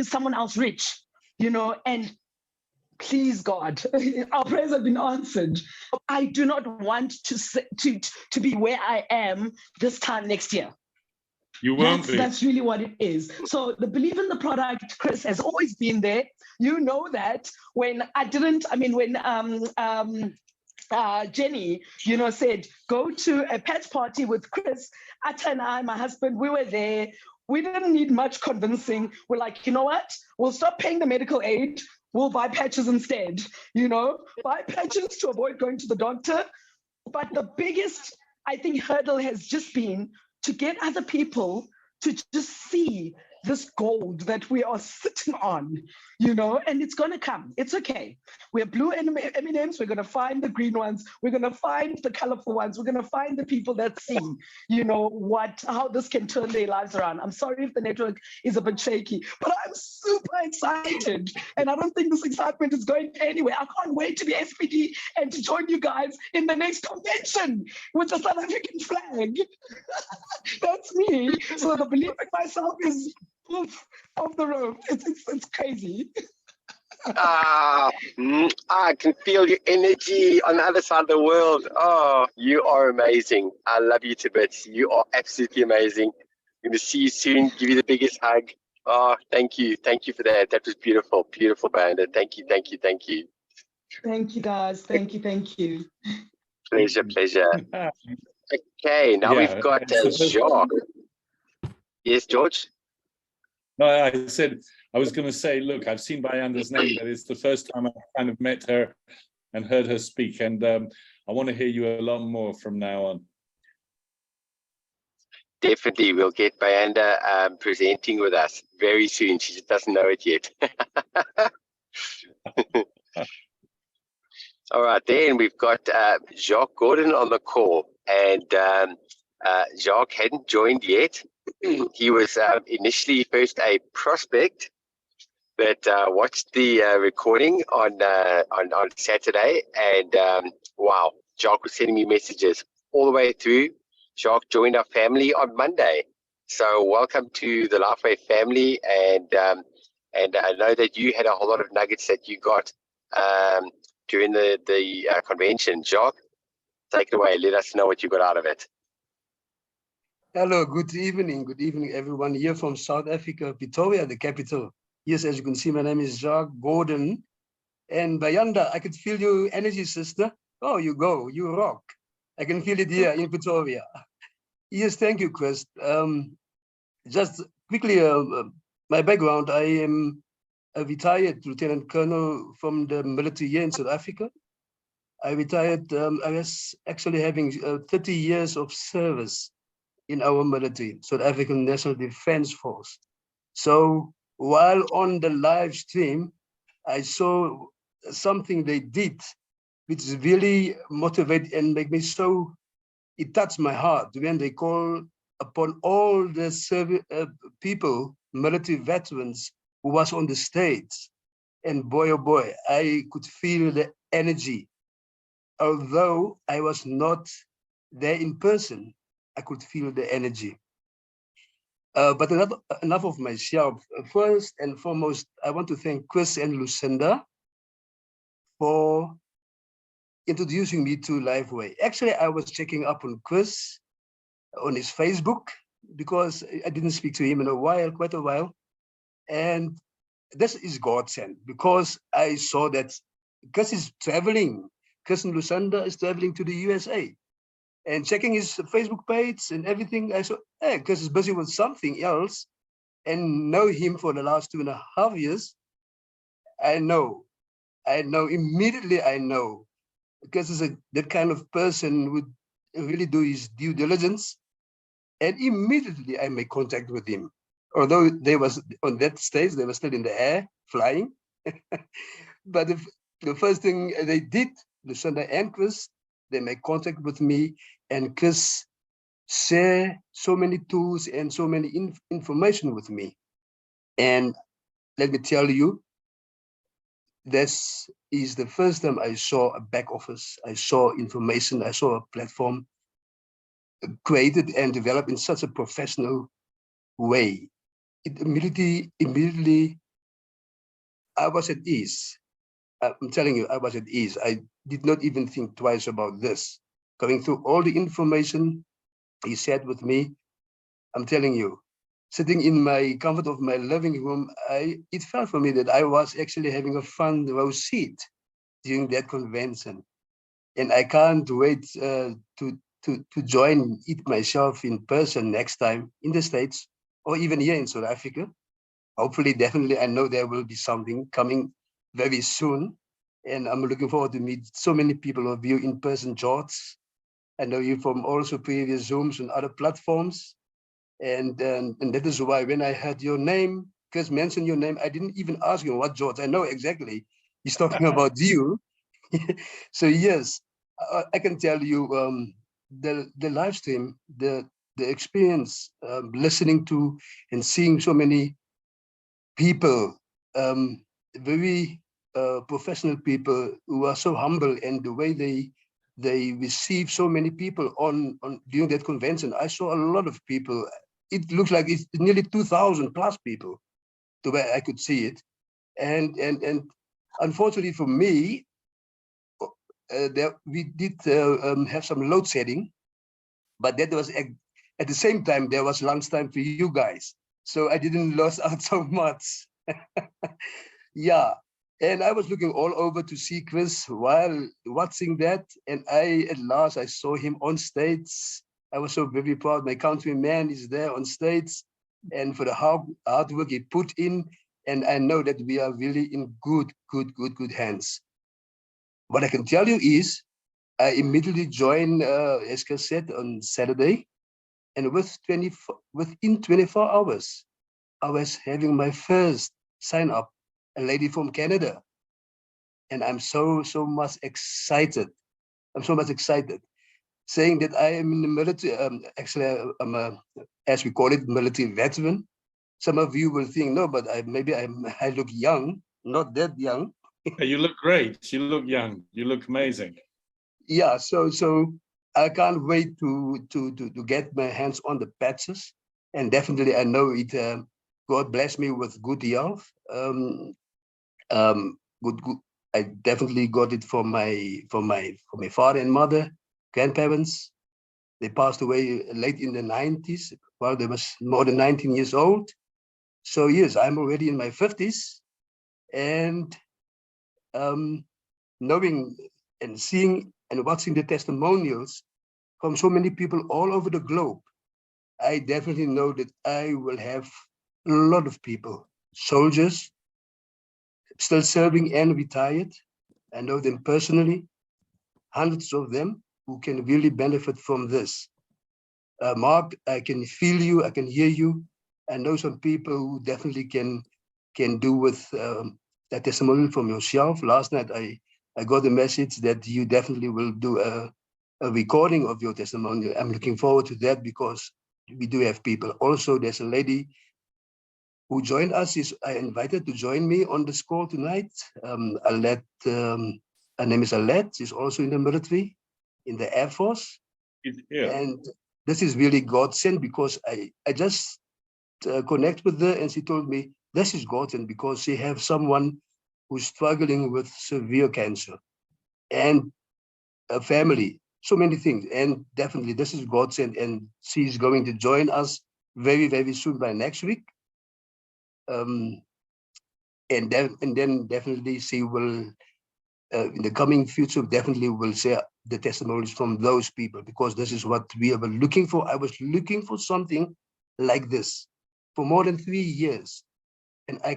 someone else rich, and please God, our prayers have been answered. I do not want to be where I am this time next year. You won't be. That's really what it is. So the belief in the product, Chris, has always been there. You know that when Jenny, said, go to a patch party with Chris, Atta and I, my husband, we were there. we didn't need much convincing. We're like, you know what? We'll stop paying the medical aid. We'll buy patches instead, buy patches to avoid going to the doctor. But the biggest, I think, hurdle has just been to get other people to just see this gold that we are sitting on, and it's going to come. It's okay. We're blue M&Ms. We're going to find the green ones. We're going to find the colorful ones. We're going to find the people that see, how this can turn their lives around. I'm sorry if the network is a bit shaky, but I'm super excited. And I don't think this excitement is going anywhere. I can't wait to be SPD and to join you guys in the next convention with the South African flag. That's me. So the belief in myself is off the road. It's crazy. I can feel your energy on the other side of the world. Oh, you are amazing. I love you to bits. You are absolutely amazing. I'm going to see you soon. Give you the biggest hug. Oh, thank you. Thank you for that. That was beautiful. Beautiful, Brandon. Thank you. Thank you. Thank you. Thank you, guys. Thank you. Thank you. Pleasure. Pleasure. Okay, now we've got Jacques. Yes, George? No, I said, I was going to say, look, I've seen Bayanda's name, but it's the first time I've kind of met her and heard her speak. And I want to hear you a lot more from now on. Definitely, we'll get Bayanda presenting with us very soon. She just doesn't know it yet. All right, then we've got Jacques Gordon on the call. And Jacques hadn't joined yet. He was initially first a prospect that watched the recording on Saturday, and wow, Jacques was sending me messages all the way through. Jacques joined our family on Monday, so welcome to the Lifeway family. And I know that you had a whole lot of nuggets that you got during the convention. Jacques, take it away. Let us know what you got out of it. Hello, good evening everyone here from South Africa, Pretoria, the capital. Yes, as you can see, my name is Jacques Gordon. And Bayanda, I could feel your energy, sister. Oh, you go, you rock. I can feel it here in Pretoria. Yes, thank you, Chris. Just quickly, my background, I am a retired Lieutenant Colonel from the military here in South Africa. I retired, I was actually having 30 years of service in our military, South African National Defense Force. So while on the live stream, I saw something they did, which really motivated and make me so, it touched my heart when they call upon all the people, military veterans who was on the stage. And boy, oh boy, I could feel the energy. Although I was not there in person, I could feel the energy. But enough of myself. First and foremost, I want to thank Chris and Lucinda for introducing me to Lifeway. Actually, I was checking up on Chris on his Facebook because I didn't speak to him in a while, quite a while. And this is godsend because I saw that Chris is traveling. Chris and Lucinda is traveling to the USA. And checking his Facebook page and everything, I saw, hey, Chris is busy with something else, and know him for the last 2.5 years. I know, immediately I know, because he's that kind of person who would really do his due diligence, and immediately I make contact with him. Although they was on that stage, they were still in the air, flying. But the first thing they did, Lucinda and Chris, they make contact with me, and Chris share so many tools and so many information with me. And let me tell you, this is the first time I saw a back office. I saw information, I saw a platform created and developed in such a professional way. It immediately, I was at ease. I'm telling you, I was at ease. I did not even think twice about this. Going through all the information he shared with me, I'm telling you, sitting in my comfort of my living room, it felt for me that I was actually having a front row seat during that convention. And I can't wait to join it myself in person next time in the States or even here in South Africa. Hopefully, definitely, I know there will be something coming very soon. And I'm looking forward to meet so many people of you in person, George. I know you from also previous Zooms and other platforms. And that is why when I heard your name, Chris mentioned your name, I didn't even ask him what George. I know exactly. He's talking about you. So yes, I can tell you the live stream, the experience, listening to and seeing so many people, very professional people who are so humble, and the way they receive so many people on during that convention. I saw a lot of people. It looks like it's nearly 2,000 plus people, the way I could see it, and unfortunately for me, we did have some load shedding, but that was at the same time there was lunchtime for you guys, so I didn't lose out so much. Yeah, and I was looking all over to see Chris while watching that, and at last I saw him on stage. I was so very proud. My countryman is there on stage, and for the hard work he put in, and I know that we are really in good hands. What I can tell you is, I immediately joined, as Chris said, on Saturday, and within 24 hours, I was having my first sign up, a lady from Canada. And I'm so much excited. I'm so much excited, saying that I am in the military. Actually, I'm as we call it, military veteran. Some of you will think, no, but I look young, not that young. You look great. You look young. You look amazing. Yeah, so I can't wait to get my hands on the patches, and definitely I know it. God bless me with good health. Good. I definitely got it from my father and mother, grandparents. They passed away late in the 90s while they was more than 19 years old. So yes, I'm already in my 50s, and knowing and seeing and watching the testimonials from so many people all over the globe, I definitely know that I will have a lot of people, soldiers, still serving and retired. I know them personally, hundreds of them who can really benefit from this. Mark, I can feel you, I can hear you. I know some people who definitely can do with that testimony from yourself. Last night, I got a message that you definitely will do a recording of your testimony. I'm looking forward to that because we do have people. Also, there's a lady who joined us. I invited to join me on this call tonight. Alette, her name is Alette. She's also in the military, in the Air Force. Yeah. And this is really God sent, because I just connect with her, and she told me this is God sent because she has someone who's struggling with severe cancer and a family, so many things. And definitely this is God sent, and she's going to join us very, very soon, by next week. And then definitely she will, in the coming future, definitely will share the testimonies from those people, because this is what we were looking for. I was looking for something like this for more than 3 years. And I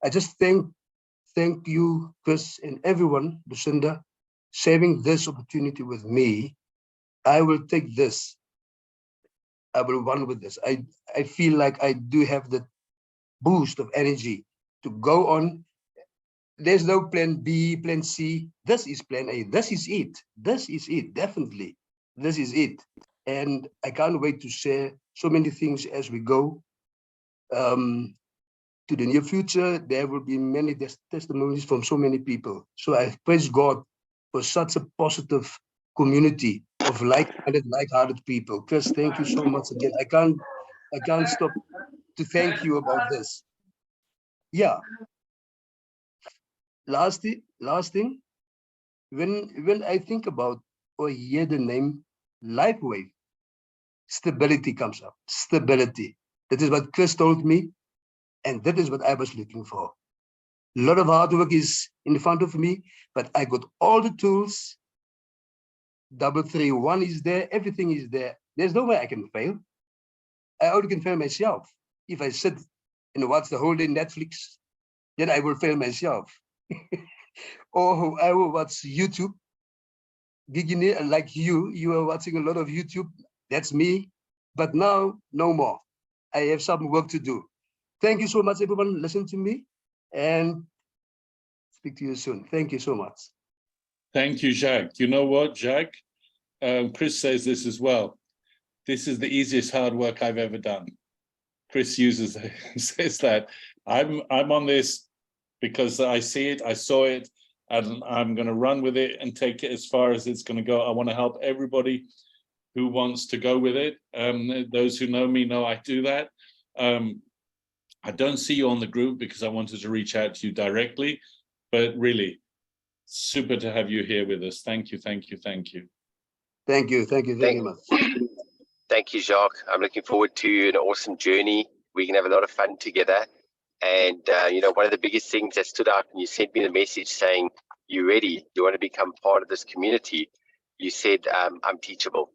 just thank you, Chris, and everyone, Lucinda, sharing this opportunity with me. I will take this. I will run with this. I feel like I do have the boost of energy to go on. There's no plan B, plan C. This is plan A. This is it. This is it. Definitely. This is it. And I can't wait to share so many things as we go. To the near future, there will be many testimonies from so many people. So I praise God for such a positive community of like-hearted people. Chris, thank you so much again. I can't stop to thank you about this. Yeah. Last thing, when I think about or hear the name LifeWave, stability comes up. Stability. That is what Chris told me, and that is what I was looking for. A lot of hard work is in front of me, but I got all the tools. 331 is there. Everything is there. There's no way I can fail. I only can fail myself. if I sit and watch the whole day Netflix, then I will fail myself. Or I will watch YouTube. Beginning like you are watching a lot of YouTube. That's me. But now, no more. I have some work to do. Thank you so much, everyone. Listen to me and speak to you soon. Thank you so much. Thank you, Jacques. You know what, Jacques? Chris says this as well. This is the easiest hard work I've ever done. Chris says that. I'm on this because I see it, I saw it, and I'm going to run with it and take it as far as it's going to go. I want to help everybody who wants to go with it. Those who know me know I do that. I don't see you on the group because I wanted to reach out to you directly, but really, super to have you here with us. Thank you, thank you, thank you. Thank you very much. Thank you, Jacques. I'm looking forward to an awesome journey. We can have a lot of fun together. And, you know, one of the biggest things that stood out when you sent me the message saying, you ready? You want to become part of this community? You said, I'm teachable.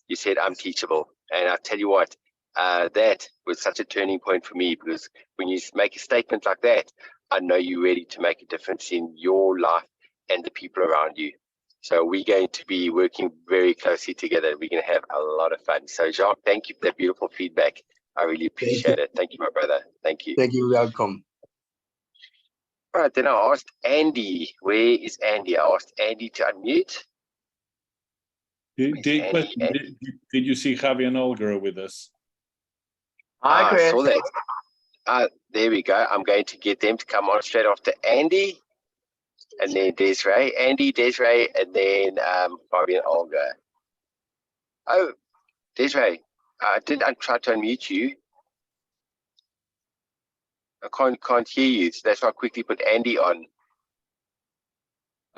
You said, I'm teachable. And I'll tell you what, that was such a turning point for me, because when you make a statement like that, I know you're ready to make a difference in your life and the people around you. So we're going to be working very closely together. We're going to have a lot of fun. So Jacques, thank you for that beautiful feedback. I really appreciate it. Thank you, my brother. Thank you. Thank you. Welcome. All right, then I asked Andy. Where is Andy? I asked Andy to unmute. Did you see Javi and Olga are with us? Hi, Chris. I saw that. There we go. I'm going to get them to come on straight after Andy. And then Desiree, Andy, Desiree, and then Bobby and Olga. Oh, Desiree, I try to unmute you. I can't hear you, so that's why I quickly put Andy on.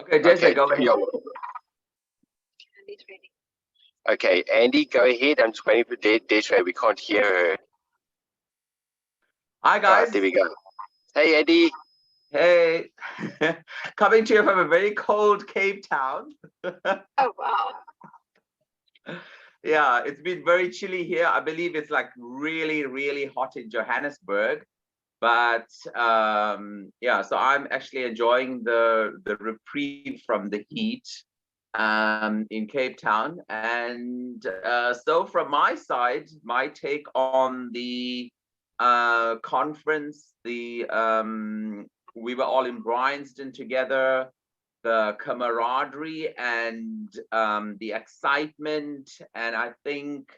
Okay, Desiree, go ahead. Okay, Andy, go ahead. I'm just waiting for Desiree. We can't hear her. Hi, guys. There we go. Hey, Andy. Hey, coming to you from a very cold Cape Town. Oh, wow. Yeah, it's been very chilly here. I believe it's like really, really hot in Johannesburg. But yeah, so I'm actually enjoying the reprieve from the heat in Cape Town. And so from my side, my take on the conference, we were all in Bryanston together, the camaraderie and the excitement, and I think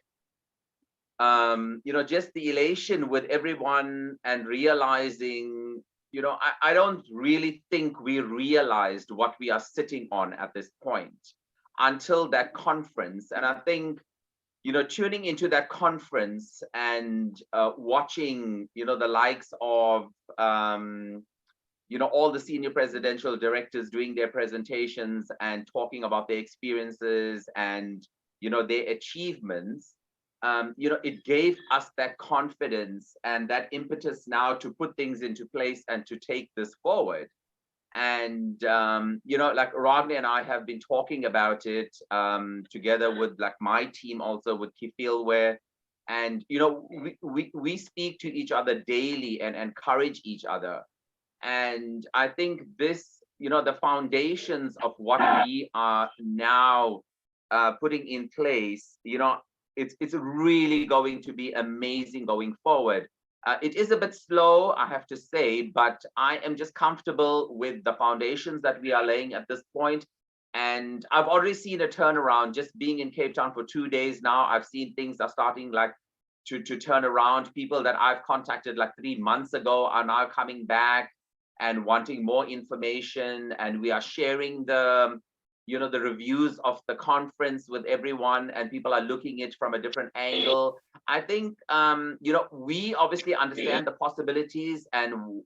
you know, just the elation with everyone and realizing, you know, I don't really think we realized what we are sitting on at this point until that conference. And I think, you know, tuning into that conference and watching, you know, the likes of you know, all the senior presidential directors doing their presentations and talking about their experiences and, you know, their achievements, you know, it gave us that confidence and that impetus now to put things into place and to take this forward. And, you know, like Ragni and I have been talking about it together with like my team also with Kifilwe. And, you know, we speak to each other daily and encourage each other. And I think this, you know, the foundations of what we are now putting in place, you know, it's really going to be amazing going forward. It is a bit slow, I have to say, but I am just comfortable with the foundations that we are laying at this point. And I've already seen a turnaround just being in Cape Town for 2 days now. I've seen things are starting like to turn around. People that I've contacted like 3 months ago are now coming back and wanting more information, and we are sharing the, you know, the reviews of the conference with everyone, and people are looking at it from a different angle. I think, you know, we obviously understand the possibilities and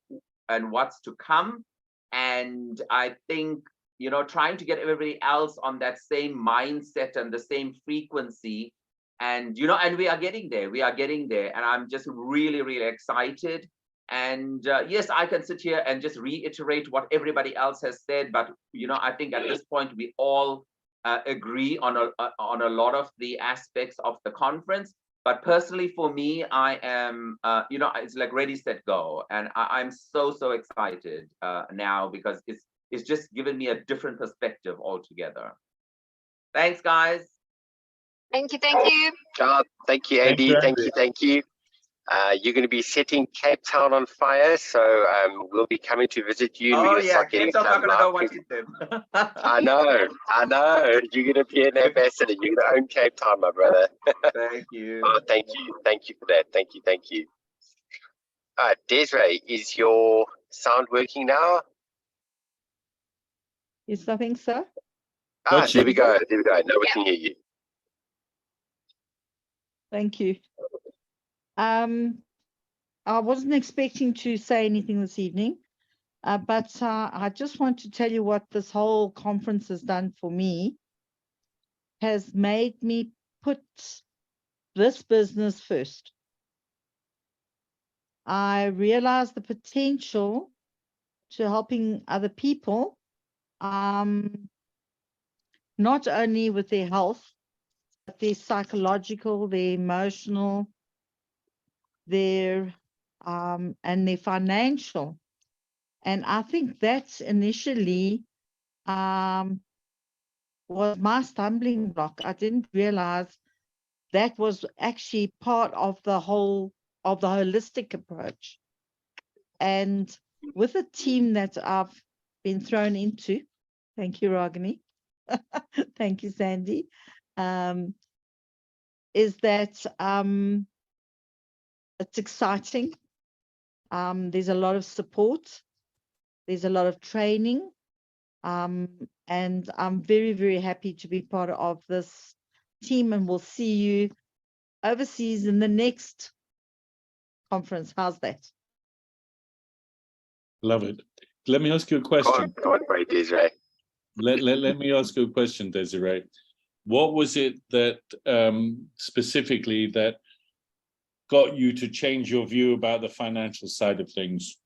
what's to come, and I think, you know, trying to get everybody else on that same mindset and the same frequency, and you know, and we are getting there. We are getting there, and I'm just really, really excited. And yes, I can sit here and just reiterate what everybody else has said, but you know, I think at this point we all agree on a lot of the aspects of the conference. But personally, for me, I am, it's like ready, set, go. And I'm so excited now because it's just given me a different perspective altogether. Thanks, guys. Thank you. Thank you. Thank you, Andy. Thank you. You're going to be setting Cape Town on fire, so we'll be coming to visit you. And we're going to start getting some not know what you did. I know. You're going to be an ambassador. You're going to own Cape Town, my brother. Thank you. Oh, thank you for that. Thank you. Desiree, is your sound working now? Yes, I think so. There we go. Now we can hear you. Thank you. I wasn't expecting to say anything this evening, but I just want to tell you what this whole conference has done for me. Has made me put this business first. I realized the potential to helping other people, not only with their health, but their psychological, their emotional, their and their financial. And I think that's initially was my stumbling block. I didn't realize that was actually part of the holistic approach. And with a team that I've been thrown into, thank you, Ragini, thank you, Sandy, is that it's exciting. There's a lot of support. There's a lot of training. And I'm very, very happy to be part of this team, and we'll see you overseas in the next conference. How's that? Love it. Let me ask you a question. Go on, great, Desiree. Let me ask you a question, Desiree. What was it that specifically that got you to change your view about the financial side of things?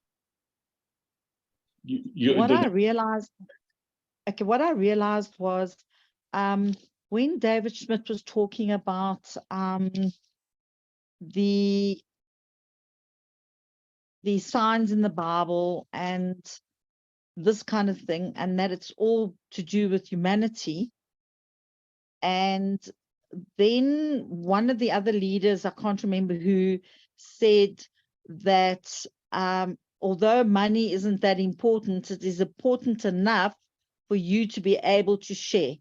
What I realized was when David Schmidt was talking about the signs in the Bible and this kind of thing, and that it's all to do with humanity. And then one of the other leaders, I can't remember who, said that although money isn't that important, it is important enough for you to be able to share.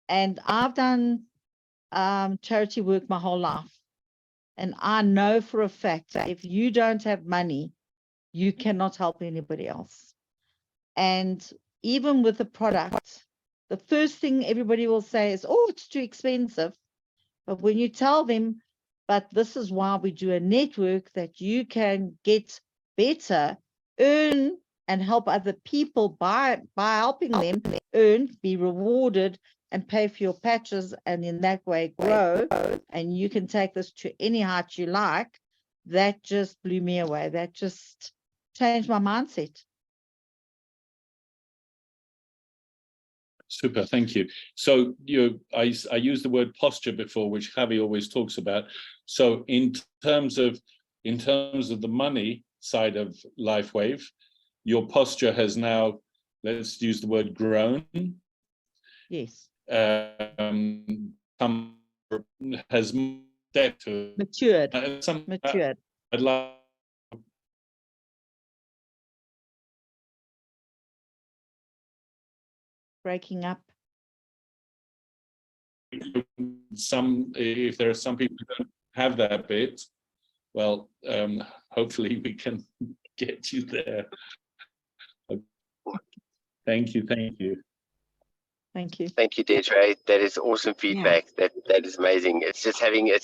And I've done charity work my whole life. And I know for a fact that if you don't have money, you cannot help anybody else. And even with a product, the first thing everybody will say is, oh, it's too expensive. But when you tell them, but this is why we do a network, that you can get better, earn, and help other people by helping them earn, be rewarded, and pay for your patches, and in that way grow, and you can take this to any height you like, that just blew me away. That just changed my mindset. Super, thank you. So I used the word posture before, which Javi always talks about. So in terms of the money side of LifeWave, your posture has now, let's use the word, grown. Yes. Has matured. Matured. I'd like breaking up. If there are some people who don't have that bit, well, hopefully we can get you there. Thank you. Thank you. Thank you, Desiree. That is awesome feedback. Yeah. That is amazing. It's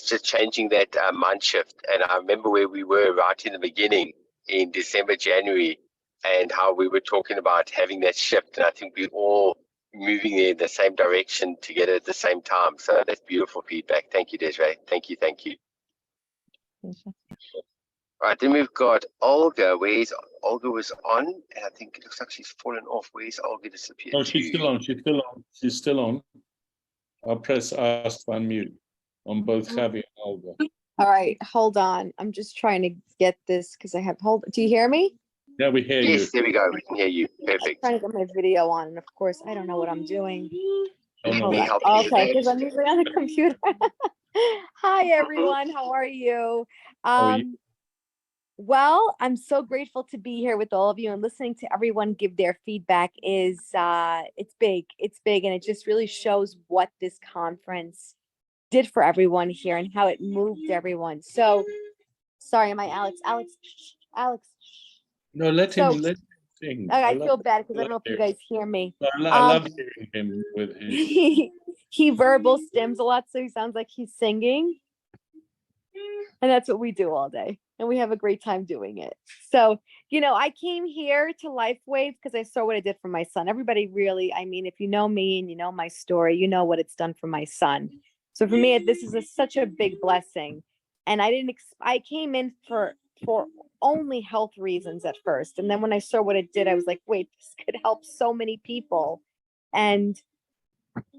just changing that mind shift. And I remember where we were right in the beginning in December, January, and how we were talking about having that shift. And I think we're all moving in the same direction together at the same time. So that's beautiful feedback. Thank you, Desiree. Thank you. All right, then we've got Olga. Olga was on, and I think it looks like she's fallen off. Where's Olga disappeared? Oh, she's still on. She's still on. I'll press ask to unmute. on both Javi and Olga. All right, hold on. I'm just trying to get this because I have do you hear me? Yeah, we hear you. Yes, there we go. We can hear you. Perfect. I'm trying to get my video on, and of course, I don't know what I'm doing. Oh, no, Hold no. on. Okay, because I'm usually on the computer. Hi, everyone. How are you? How are you? Well, I'm so grateful to be here with all of you, and listening to everyone give their feedback is it's big. It's big, and it just really shows what this conference did for everyone here and how it moved everyone. So, sorry, am I Alex? Alex. No, let him sing. I feel bad because I don't know if you guys hear me. I love hearing him with his. He verbal stims a lot, so he sounds like he's singing. And that's what we do all day. And we have a great time doing it. So, I came here to LifeWave because I saw what it did for my son. Everybody really, I mean, if you know me and you know my story, you know what it's done for my son. So for me, this is such a big blessing. And I came in for only health reasons at first. And then when I saw what it did, I was like, wait, this could help so many people. And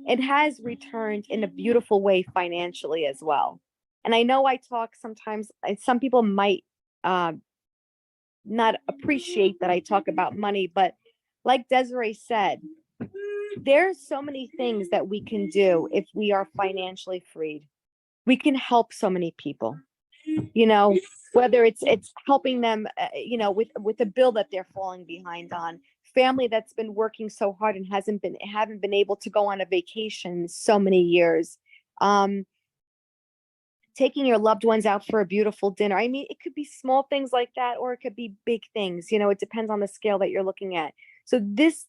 it has returned in a beautiful way financially as well. And I know I talk sometimes, some people might not appreciate that I talk about money, but like Desiree said, there's so many things that we can do if we are financially freed. We can help so many people, whether it's helping them, with a bill that they're falling behind on, family that's been working so hard and haven't been able to go on a vacation so many years, taking your loved ones out for a beautiful dinner. I mean, it could be small things like that, or it could be big things. It depends on the scale that you're looking at. So this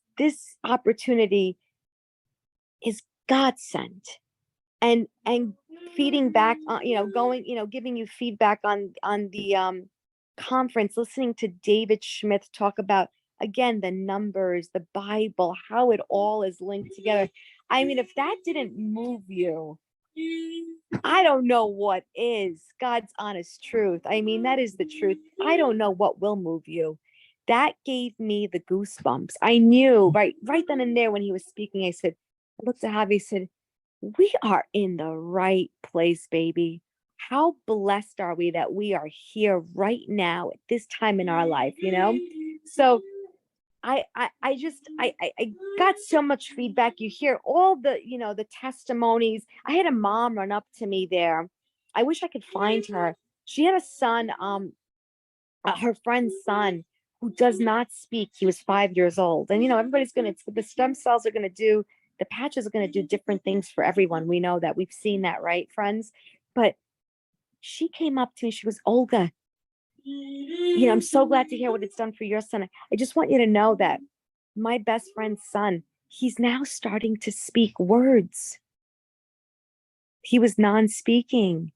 opportunity is God sent, and feeding back on, giving you feedback on the conference, listening to David Schmidt talk about, again, the numbers, the Bible, how it all is linked together. I mean, if that didn't move you, I don't know what is. God's honest truth. I mean, that is the truth. I don't know what will move you. That gave me the goosebumps. I knew right then and there when he was speaking, I looked at Javi, said, we are in the right place, baby. How blessed are we that we are here right now at this time in our life, So I got so much feedback. You hear all the, the testimonies. I had a mom run up to me there. I wish I could find her. She had a son, her friend's son, who does not speak. He was 5 years old. And, everybody's the stem cells are going to do, the patches are going to do different things for everyone. We know that. We've seen that, right, friends? But she came up to me. She was, Olga, I'm so glad to hear what it's done for your son. I just want you to know that my best friend's son, he's now starting to speak words. He was non-speaking.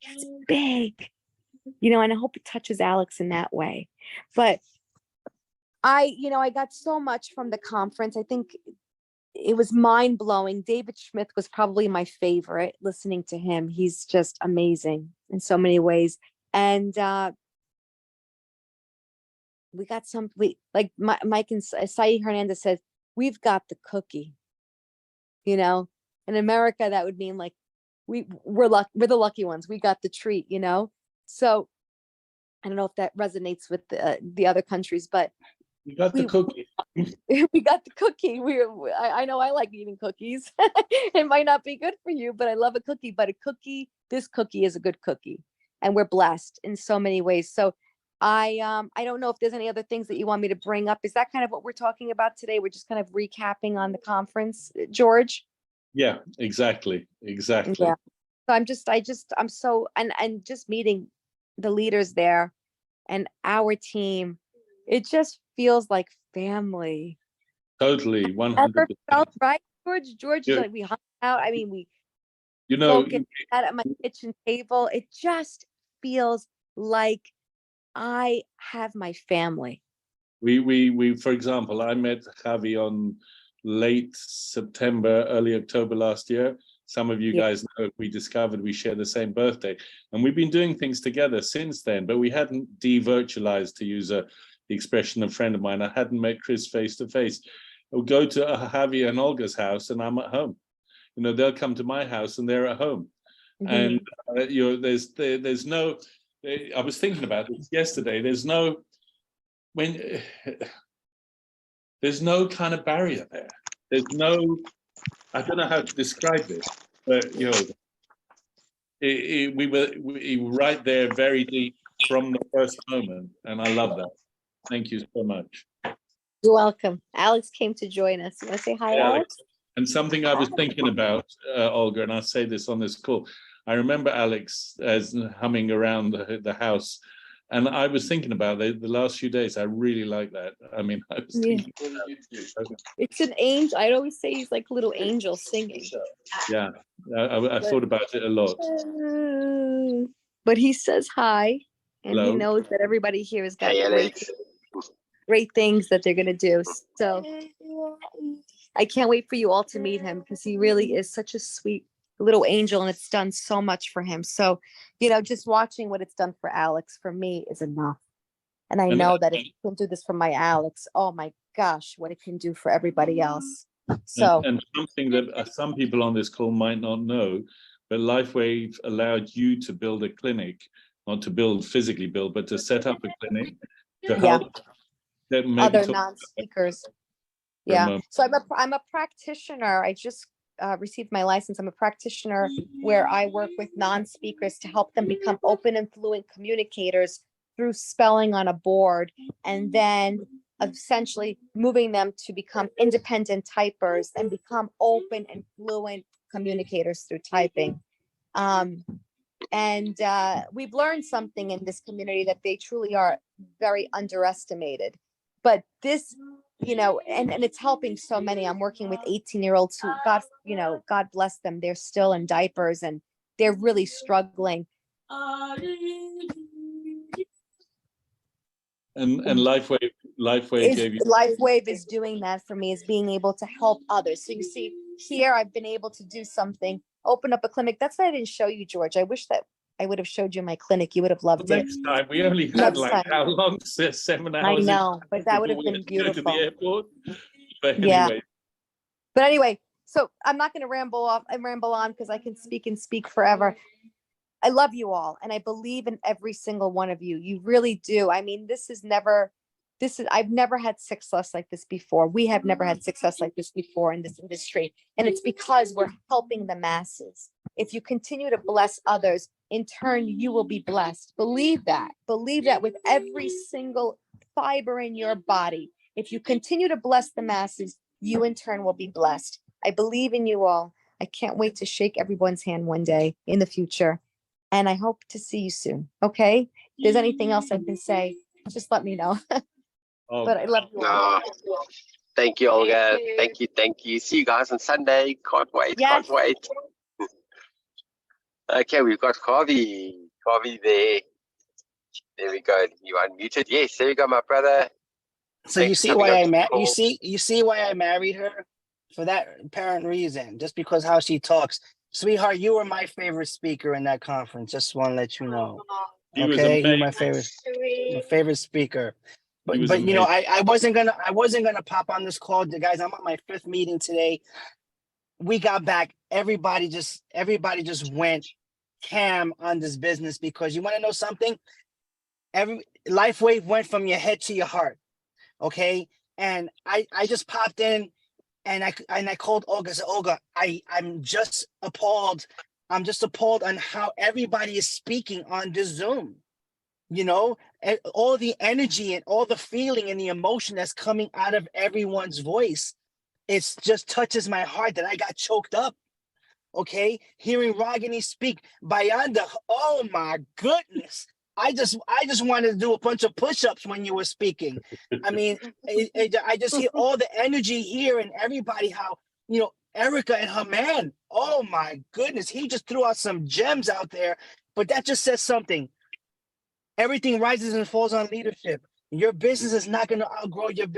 It's big, and I hope it touches Alex in that way. But I got so much from the conference. I think it was mind-blowing. David Schmidt was probably my favorite. Listening to him, he's just amazing in so many ways. And we got Mike and Sai Hernandez said, we've got the cookie. In America, that would mean like we're the lucky ones. We got the treat. So I don't know if that resonates with the other countries, but we got the cookie. We got the cookie. I know I like eating cookies. It might not be good for you, but I love a cookie. But this cookie is a good cookie, and we're blessed in so many ways. So I don't know if there's any other things that you want me to bring up. Is that kind of what we're talking about today? We're just kind of recapping on the conference, George? Yeah, exactly. Yeah. So I'm so, and just meeting the leaders there and our team, it just feels like family. Totally, 100%. Ever felt right, George? Yeah. Like we hung out. I mean, we sat at my kitchen table. It just feels like I have my family. We for example, I met Javi on late September, early October last year. Some of you guys know we discovered we share the same birthday, and we've been doing things together since then, but we hadn't de-virtualized, to use the expression of a friend of mine. I hadn't met Chris face to face. I'll go to Javi and Olga's house and I'm at home. They'll come to my house and they're at home. And there's no. I was thinking about this yesterday. There's no kind of barrier there. There's no. I don't know how to describe this, but we were right there, very deep from the first moment, and I love that. Thank you so much. You're welcome. Alex came to join us. You want to say hi, Alex? And something I was thinking about, Olga, and I'll say this on this call. I remember Alex as humming around the house, and I was thinking about the last few days. I really like that. I mean, I was thinking about it. It's an angel. I'd always say he's like a little angel singing. Yeah, I thought about it a lot. But he says hi, and Hello. he knows that everybody here has got Hey, great things that they're going to do. So I can't wait for you all to meet him, because he really is such a sweet little angel, and it's done so much for him. So, just watching what it's done for Alex, for me, is enough. And I know that if you can do this for my Alex, oh my gosh, what it can do for everybody else. So, and something that some people on this call might not know, but LifeWave allowed you to build a clinic, not to physically build, but to set up a clinic to help other non-speakers. Yeah. So I'm a practitioner. I just received my license. I'm a practitioner where I work with non-speakers to help them become open and fluent communicators through spelling on a board, and then essentially moving them to become independent typers and become open and fluent communicators through typing. And we've learned something in this community, that they truly are very underestimated. But this, and it's helping so many. I'm working with 18-year-olds who God bless them. They're still in diapers and they're really struggling. And LifeWave gave you. LifeWave is doing that for me, is being able to help others. So you see here, I've been able to do something, open up a clinic. That's what I didn't show you, George. I wish that I would have showed you my clinic. You would have loved it. Next time, we only had how long? 7 hours. I know, but that would have been beautiful. To the airport. But anyway. But anyway, so I'm not going to ramble on, because I can speak and speak forever. I love you all, and I believe in every single one of you. You really do. I mean, I've never had success like this before. We have never had success like this before in this industry. And it's because we're helping the masses. If you continue to bless others, in turn, you will be blessed. Believe that. Believe that with every single fiber in your body. If you continue to bless the masses, you in turn will be blessed. I believe in you all. I can't wait to shake everyone's hand one day in the future. And I hope to see you soon. Okay? If there's anything else I can say, just let me know. But I love you all. Thank you, Olga. Thank you. See you guys on Sunday. Can't wait. Can't wait. Okay, we've got Harvey there. There we go. You unmuted. Yes, there you go, my brother. So you see why you see why I married her? For that apparent reason, just because how she talks. Sweetheart, you were my favorite speaker in that conference. Just want to let you know. Okay, you're my favorite speaker. But I wasn't gonna pop on this call, guys. I'm on my 5th meeting today. We got back. Everybody just went ham on this business, because you want to know something? LifeWave went from your head to your heart. Okay, and I just popped in, and I called Olga. I said, Olga, I'm just appalled. I'm just appalled on how everybody is speaking on this Zoom. All the energy and all the feeling and the emotion that's coming out of everyone's voice. It just touches my heart that I got choked up. Okay, hearing Ragini speak, Bayanda, oh my goodness. I just wanted to do a bunch of push-ups when you were speaking. I mean, I just hear all the energy here, and everybody, how, Erica and her man, oh my goodness, he just threw out some gems out there. But that just says something. Everything rises and falls on leadership. Your business is not going to outgrow your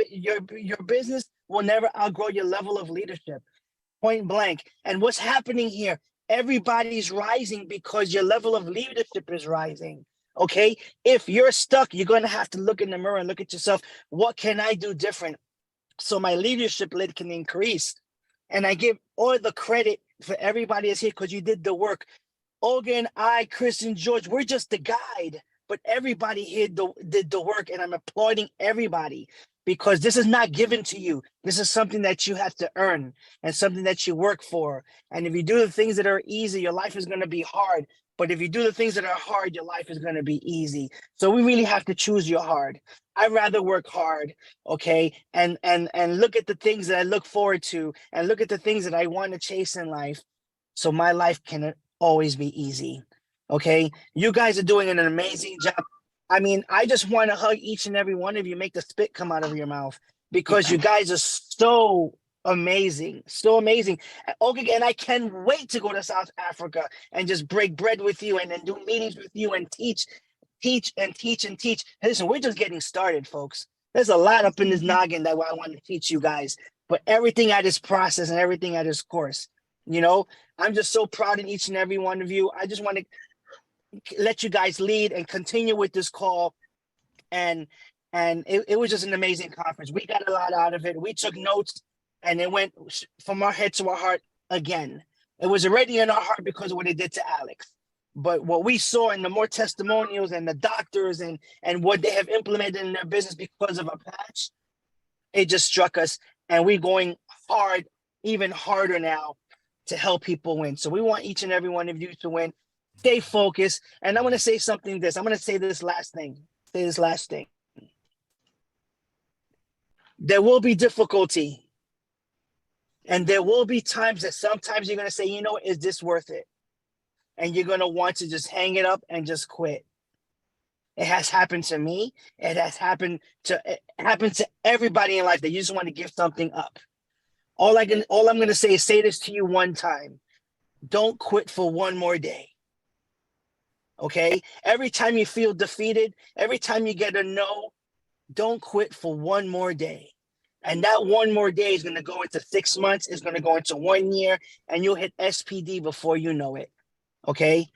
business will never outgrow your level of leadership. Point blank. And what's happening here? Everybody's rising because your level of leadership is rising. Okay. If you're stuck, you're going to have to look in the mirror and look at yourself. What can I do different so my leadership lid can increase? And I give all the credit for everybody that's here, because you did the work. Olga and I, Chris and George, we're just the guide, but everybody here did the work, and I'm applauding everybody because this is not given to you. This is something that you have to earn and something that you work for. And if you do the things that are easy, your life is going to be hard. But if you do the things that are hard, your life is going to be easy. So we really have to choose your hard. I'd rather work hard, okay, and look at the things that I look forward to, and look at the things that I want to chase in life, so my life can always be easy. Okay, you guys are doing an amazing job. I mean, I just want to hug each and every one of you, make the spit come out of your mouth, because you guys are so amazing, so amazing. Okay, and I can't wait to go to South Africa and just break bread with you and then do meetings with you and teach. Listen, we're just getting started, folks. There's a lot up in this noggin that I want to teach you guys, but everything at this process and everything at this course. You know, I'm just so proud of each and every one of you. I just want to let you guys lead and continue with this call. And it was just an amazing conference. We got a lot out of it. We took notes, and it went from our head to our heart again. It was already in our heart because of what it did to Alex. But what we saw in the more testimonials and the doctors and what they have implemented in their business because of a patch, it just struck us. And we're going hard, even harder now, to help people win. So we want each and every one of you to win. Stay focused. And I'm going to say something this. I'm going to say this last thing. There will be difficulty. And there will be times that sometimes you're going to say, you know, is this worth it? And you're going to want to just hang it up and just quit. It has happened to me. It happened to everybody in life that you just want to give something up. All I'm going to say is say this to you one time. Don't quit for one more day. Okay? Every time you feel defeated, every time you get a no, don't quit for one more day. And that one more day is going to go into 6 months. It's going to go into 1 year, and you'll hit SPD before you know it. Okay?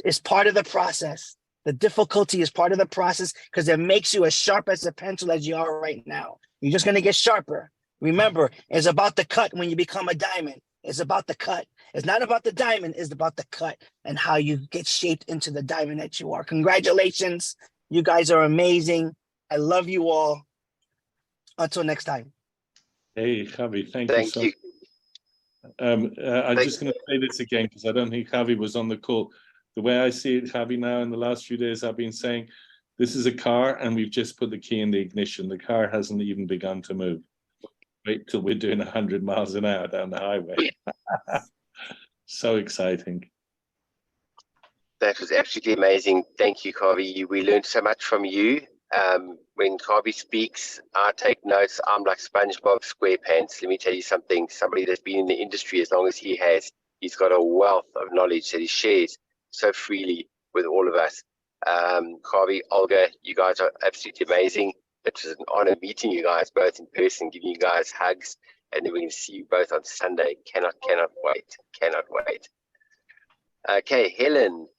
It's part of the process. The difficulty is part of the process because it makes you as sharp as a pencil as you are right now. You're just going to get sharper. Remember, it's about the cut when you become a diamond. It's about the cut. It's not about the diamond. It's about the cut and how you get shaped into the diamond that you are. Congratulations. You guys are amazing. I love you all. Until next time. Hey, Javi, thank you so much. I'm just going to say this again because I don't think Javi was on the call. The way I see it, Javi, now in the last few days, I've been saying, this is a car and we've just put the key in the ignition. The car hasn't even begun to move. Wait till we're doing 100 miles an hour down the highway. So exciting. That was absolutely amazing. Thank you, Kavi. We learned so much from you. When Kavi speaks, I take notes. I'm like SpongeBob SquarePants. Let me tell you something. Somebody that's been in the industry as long as he has, he's got a wealth of knowledge that he shares so freely with all of us. Kavi, Olga, you guys are absolutely amazing. It was an honor meeting you guys both in person, giving you guys hugs, and then we can see you both on Sunday. Cannot wait. Okay, Helen,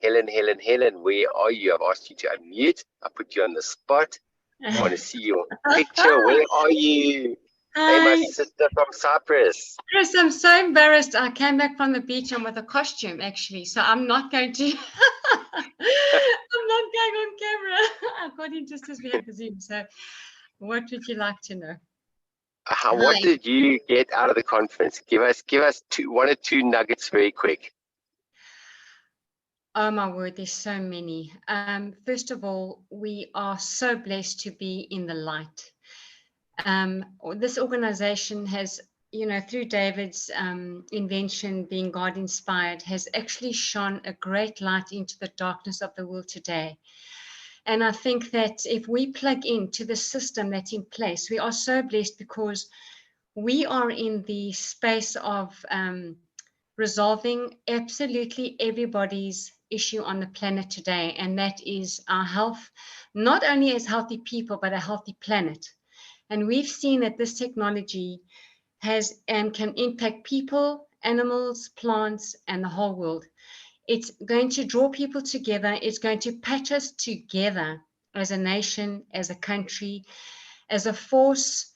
where are you? I've asked you to unmute. I put you on the spot. I want to see your picture. Where are you? Hey, my sister from Cyprus. Chris, I'm so embarrassed. I came back from the beach. I'm with a costume, actually, so I'm not going to. I'm not going on camera. I've got in just as we have the Zoom. So, what would you like to know? What did you get out of the conference? Give us one or two nuggets very quick. Oh my word, there's so many. First of all, we are so blessed to be in the light. This organization has, through David's invention, being God inspired, has actually shone a great light into the darkness of the world today. And I think that if we plug into the system that's in place, we are so blessed because we are in the space of resolving absolutely everybody's issue on the planet today, and that is our health, not only as healthy people, but a healthy planet. And we've seen that this technology has and can impact people, animals, plants, and the whole world. It's going to draw people together. It's going to patch us together as a nation, as a country, as a force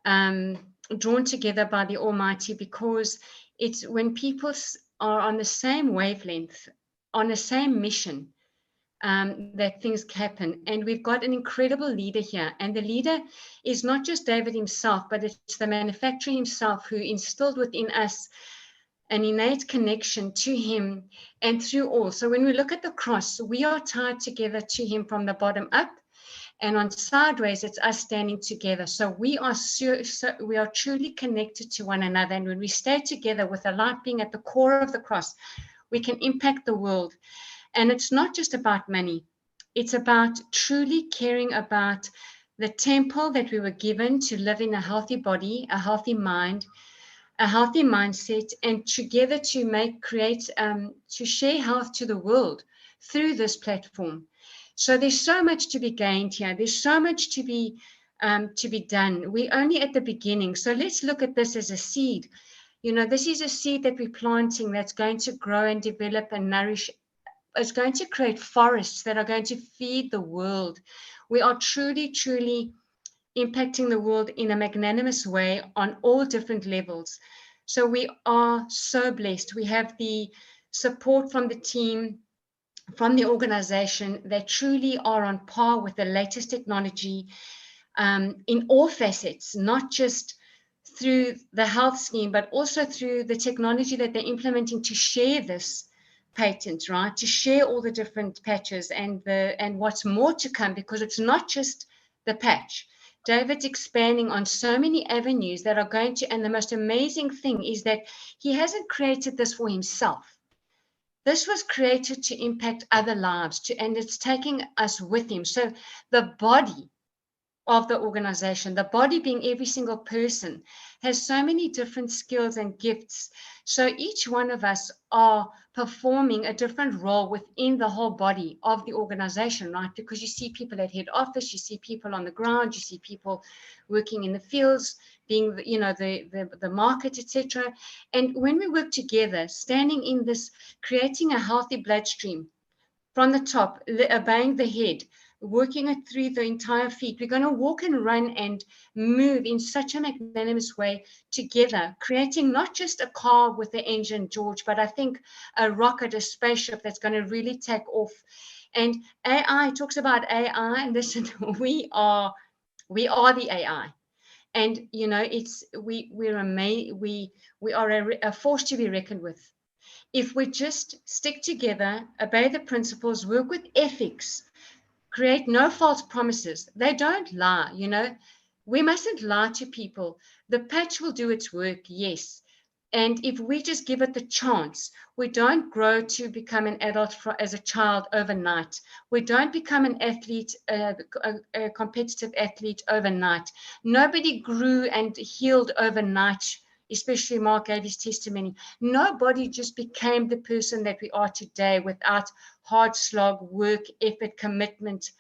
drawn together by the Almighty, because it's when people are on the same wavelength on the same mission, that things happen. And we've got an incredible leader here. And the leader is not just David himself, but it's the manufacturer himself who instilled within us an innate connection to him and through all. So when we look at the cross, we are tied together to him from the bottom up, and on sideways, it's us standing together. So we are we are truly connected to one another. And when we stay together with the light being at the core of the cross, we can impact the world. And it's not just about money. It's about truly caring about the temple that we were given to live in a healthy body, a healthy mind, a healthy mindset, and together to to share health to the world through this platform. So there's so much to be gained here. There's so much to be done. We're only at the beginning. So let's look at this as a seed. You know, this is a seed that we're planting that's going to grow and develop and nourish. It's going to create forests that are going to feed the world. We are truly, truly impacting the world in a magnanimous way on all different levels. So we are so blessed. We have the support from the team, from the organization, that truly are on par with the latest technology in all facets, not just through the health scheme, but also through the technology that they're implementing to share this patent, right? To share all the different patches and what's more to come, because it's not just the patch. David's expanding on so many avenues that are going to, and the most amazing thing is that he hasn't created this for himself. This was created to impact other lives, and it's taking us with him. So the body of the organization, the body being every single person, has so many different skills and gifts. So each one of us are performing a different role within the whole body of the organization, right? Because you see people at head office, you see people on the ground, you see people working in the fields, being, you know, the market, etc. And when we work together, standing in this, creating a healthy bloodstream from the top, obeying the head, working it through the entire feet, we're going to walk and run and move in such a magnanimous way together, creating not just a car with the engine, George, but I think a rocket, a spaceship that's going to really take off. And AI talks about AI, and listen, we are the AI. And you know, we are a force to be reckoned with. If we just stick together, obey the principles, work with ethics, create no false promises. They don't lie, you know. We mustn't lie to people. The patch will do its work, yes. And if we just give it the chance, we don't grow to become an adult as a child overnight. We don't become an athlete, a competitive athlete overnight. Nobody grew and healed overnight, especially Mark gave his testimony. Nobody just became the person that we are today without hard slog, work, effort, commitment,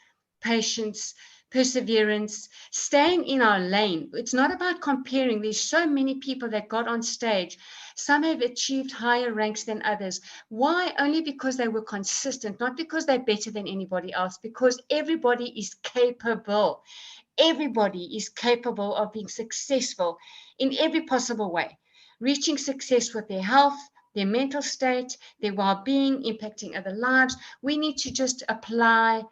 patience, perseverance, staying in our lane. It's not about comparing. There's so many people that got on stage. Some have achieved higher ranks than others. Why? Only because they were consistent, not because they're better than anybody else, because everybody is capable. Everybody is capable of being successful in every possible way, reaching success with their health, their mental state, their well-being, impacting other lives. We need to just apply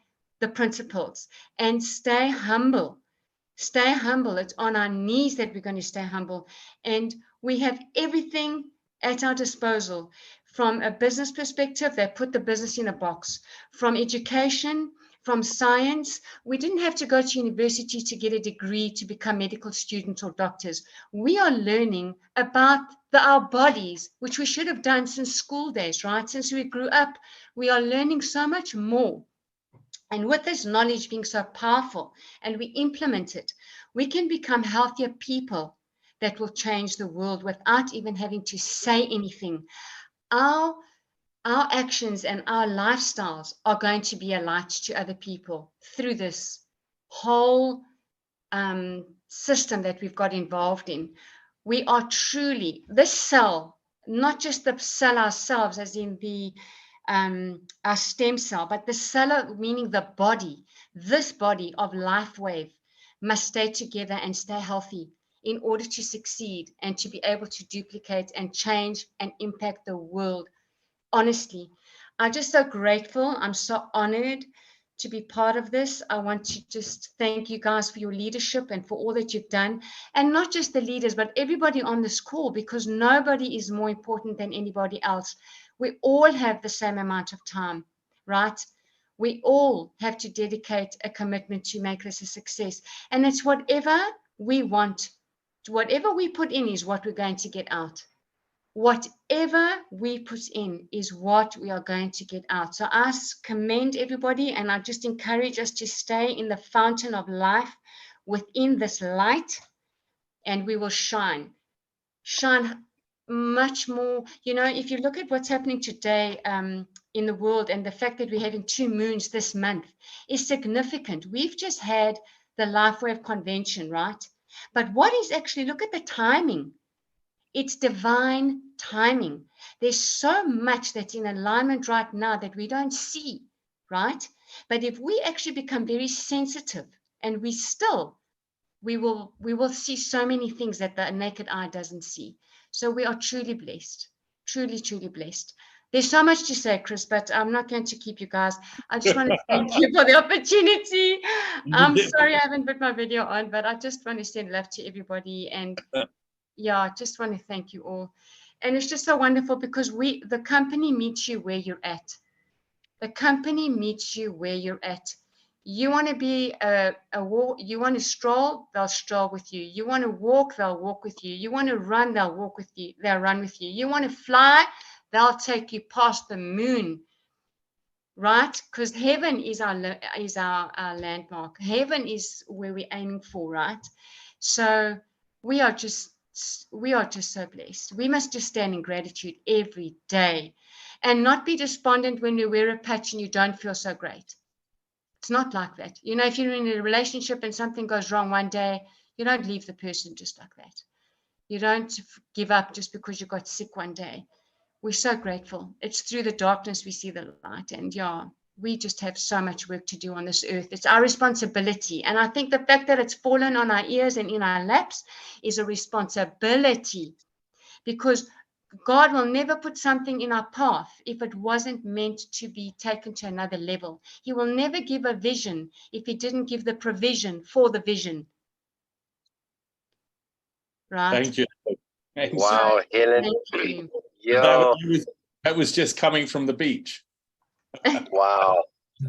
the principles and stay humble. Stay humble. It's on our knees that we're going to stay humble. And we have everything at our disposal. From a business perspective, they put the business in a box. From education, from science, we didn't have to go to university to get a degree to become medical students or doctors. We are learning about our bodies, which we should have done since school days, right? Since we grew up, we are learning so much more. And with this knowledge being so powerful and we implement it, we can become healthier people that will change the world without even having to say anything. Our actions and our lifestyles are going to be a light to other people through this whole system that we've got involved in. We are truly, this cell, not just the cell ourselves as in the our stem cell, but the cell, meaning the body, this body of life wave must stay together and stay healthy in order to succeed and to be able to duplicate and change and impact the world. Honestly, I'm just so grateful. I'm so honored to be part of this. I want to just thank you guys for your leadership and for all that you've done. And not just the leaders, but everybody on this call, because nobody is more important than anybody else. We all have the same amount of time, right? We all have to dedicate a commitment to make this a success. And it's whatever we want, whatever we put in is what we're going to get out. Whatever we put in is what we are going to get out. So I commend everybody, and I just encourage us to stay in the fountain of life within this light, and we will shine much more. You know, if you look at what's happening today in the world, and the fact that we're having 2 moons this month is significant. We've just had the LifeWave convention, right? But what is actually, look at the timing. It's divine timing. There's so much that's in alignment right now that we don't see, right? But if we actually become very sensitive, and we will see so many things that the naked eye doesn't see. So we are truly blessed, truly, truly blessed. There's so much to say, Chris, but I'm not going to keep you guys. I just want to thank you for the opportunity. I'm sorry I haven't put my video on, but I just want to send love to everybody. And yeah, I just want to thank you all. And it's just so wonderful because the company meets you where you're at. The company meets you where you're at. You want to be you want to stroll, they'll stroll with you. You want to walk, they'll walk with you. You want to run, they'll walk with you. They'll run with you. You want to fly, they'll take you past the moon, right? Because heaven is our landmark. Heaven is where we're aiming for, right? So we are just so blessed. We must just stand in gratitude every day and not be despondent when we wear a patch and you don't feel so great. It's not like that. You know, if you're in a relationship and something goes wrong one day, you don't leave the person just like that. You don't give up just because you got sick one day. We're so grateful. It's through the darkness we see the light. And yeah, we just have so much work to do on this earth. It's our responsibility. And I think the fact that it's fallen on our ears and in our laps is a responsibility, because God will never put something in our path if it wasn't meant to be taken to another level. He will never give a vision if he didn't give the provision for the vision. Right? Thank you. Wow, Helen. Yeah. That was just coming from the beach. Wow.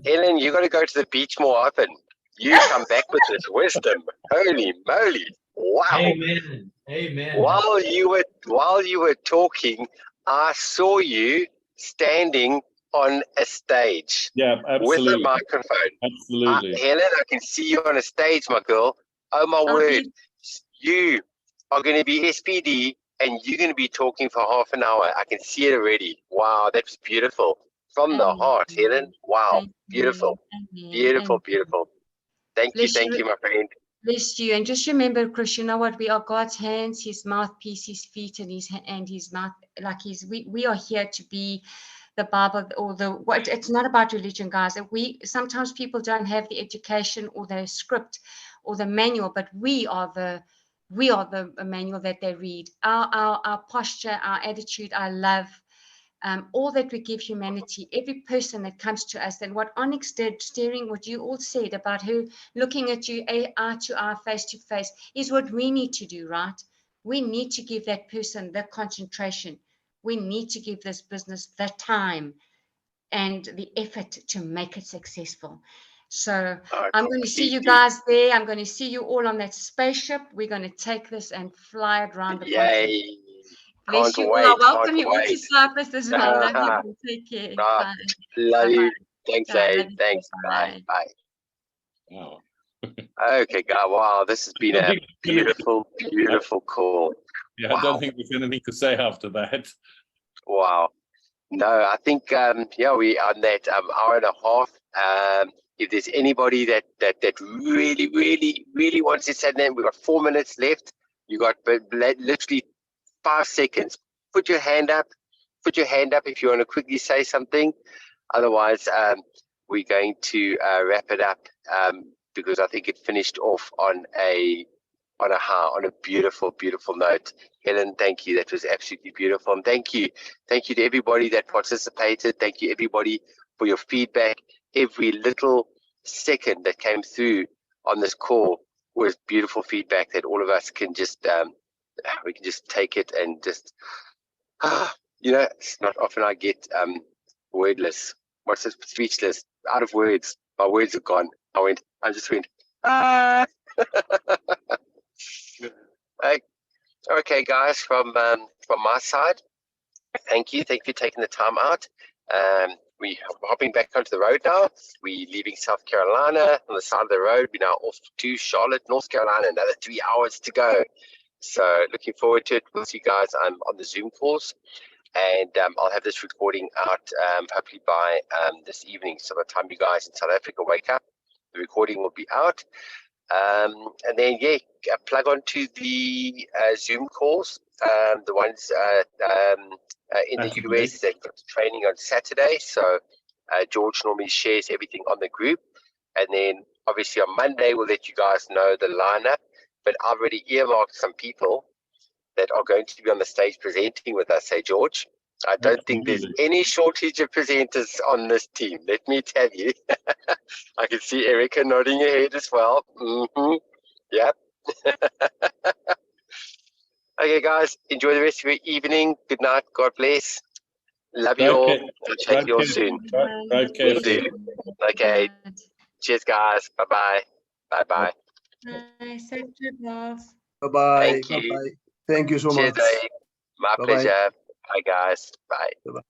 Helen, you got to go to the beach more often. You come back with this wisdom. Holy moly. Wow. Amen. Amen. While you were talking, I saw you standing on a stage. Yeah, absolutely. With a microphone. Absolutely. Helen, I can see you on a stage, my girl. Oh my word. You are going to be SPD and you're going to be talking for half an hour. I can see it already. Wow, that's beautiful. From the heart, Helen. Wow. Beautiful. Beautiful, beautiful. Thank you, my friend. Bless you. And just remember, Chris, you know what? We are God's hands, his mouthpiece, his feet, and his mouth. Like we are here to be the Bible, or what. It's not about religion, guys. Sometimes people don't have the education or the script or the manual, but we are the manual that they read. Our posture, our attitude, our love. All that we give humanity, every person that comes to us, and what Onyx did, steering what you all said about her looking at you eye to eye, face to face, is what we need to do, right? We need to give that person the concentration. We need to give this business the time and the effort to make it successful. So I'm going to see you guys there. I'm going to see you all on that spaceship. We're going to take this and fly it around the Yay. Bless you all. I welcome you all to Cyprus as well. Love you. Take care. Bye. Love you. Thanks, Bye. Thanks. Bye. Bye. Wow. Okay, God. Wow, this has been a beautiful, beautiful call. Yeah, wow. I don't think there's anything to say after that. Wow. No, I think we on that hour and a half. If there's anybody that really, really, really wants to say that, we've got 4 minutes left. You got literally 5 seconds. Put your hand up. Put your hand up if you want to quickly say something. Otherwise, we're going to wrap it up because I think it finished off on a on a high, on a beautiful, beautiful note. Helen, thank you. That was absolutely beautiful. And thank you to everybody that participated. Thank you, everybody, for your feedback. Every little second that came through on this call was beautiful feedback that all of us can just we can just take it and just it's not often I get wordless. What's this? Speechless, out of words. My words are gone. I just went okay, guys, from my side, thank you for taking the time out. We're hopping back onto the road now. We're leaving South Carolina on the side of the road. We're now off to Charlotte, North Carolina. Another 3 hours to go. So looking forward to it. We'll see you guys on the Zoom calls. And I'll have this recording out hopefully by this evening. So by the time you guys in South Africa wake up, the recording will be out. And then, plug onto the Zoom calls, the ones in the US. They've got training on Saturday. So George normally shares everything on the group. And then obviously on Monday, we'll let you guys know the lineup. But I've already earmarked some people that are going to be on the stage presenting with us, George. I don't think there's any shortage of presenters on this team, let me tell you. I can see Erica nodding her head as well. Yep. Okay, guys, enjoy the rest of your evening. Good night. God bless. Love you all. I'll chat to you all soon. Will do. Okay. Cheers, guys. Bye-bye. Bye-bye. Bye. Safe travels. Bye-bye. Thank you. Bye-bye. Thank you so Cheers, much. My Bye-bye. pleasure. Bye, guys. Bye. Bye-bye.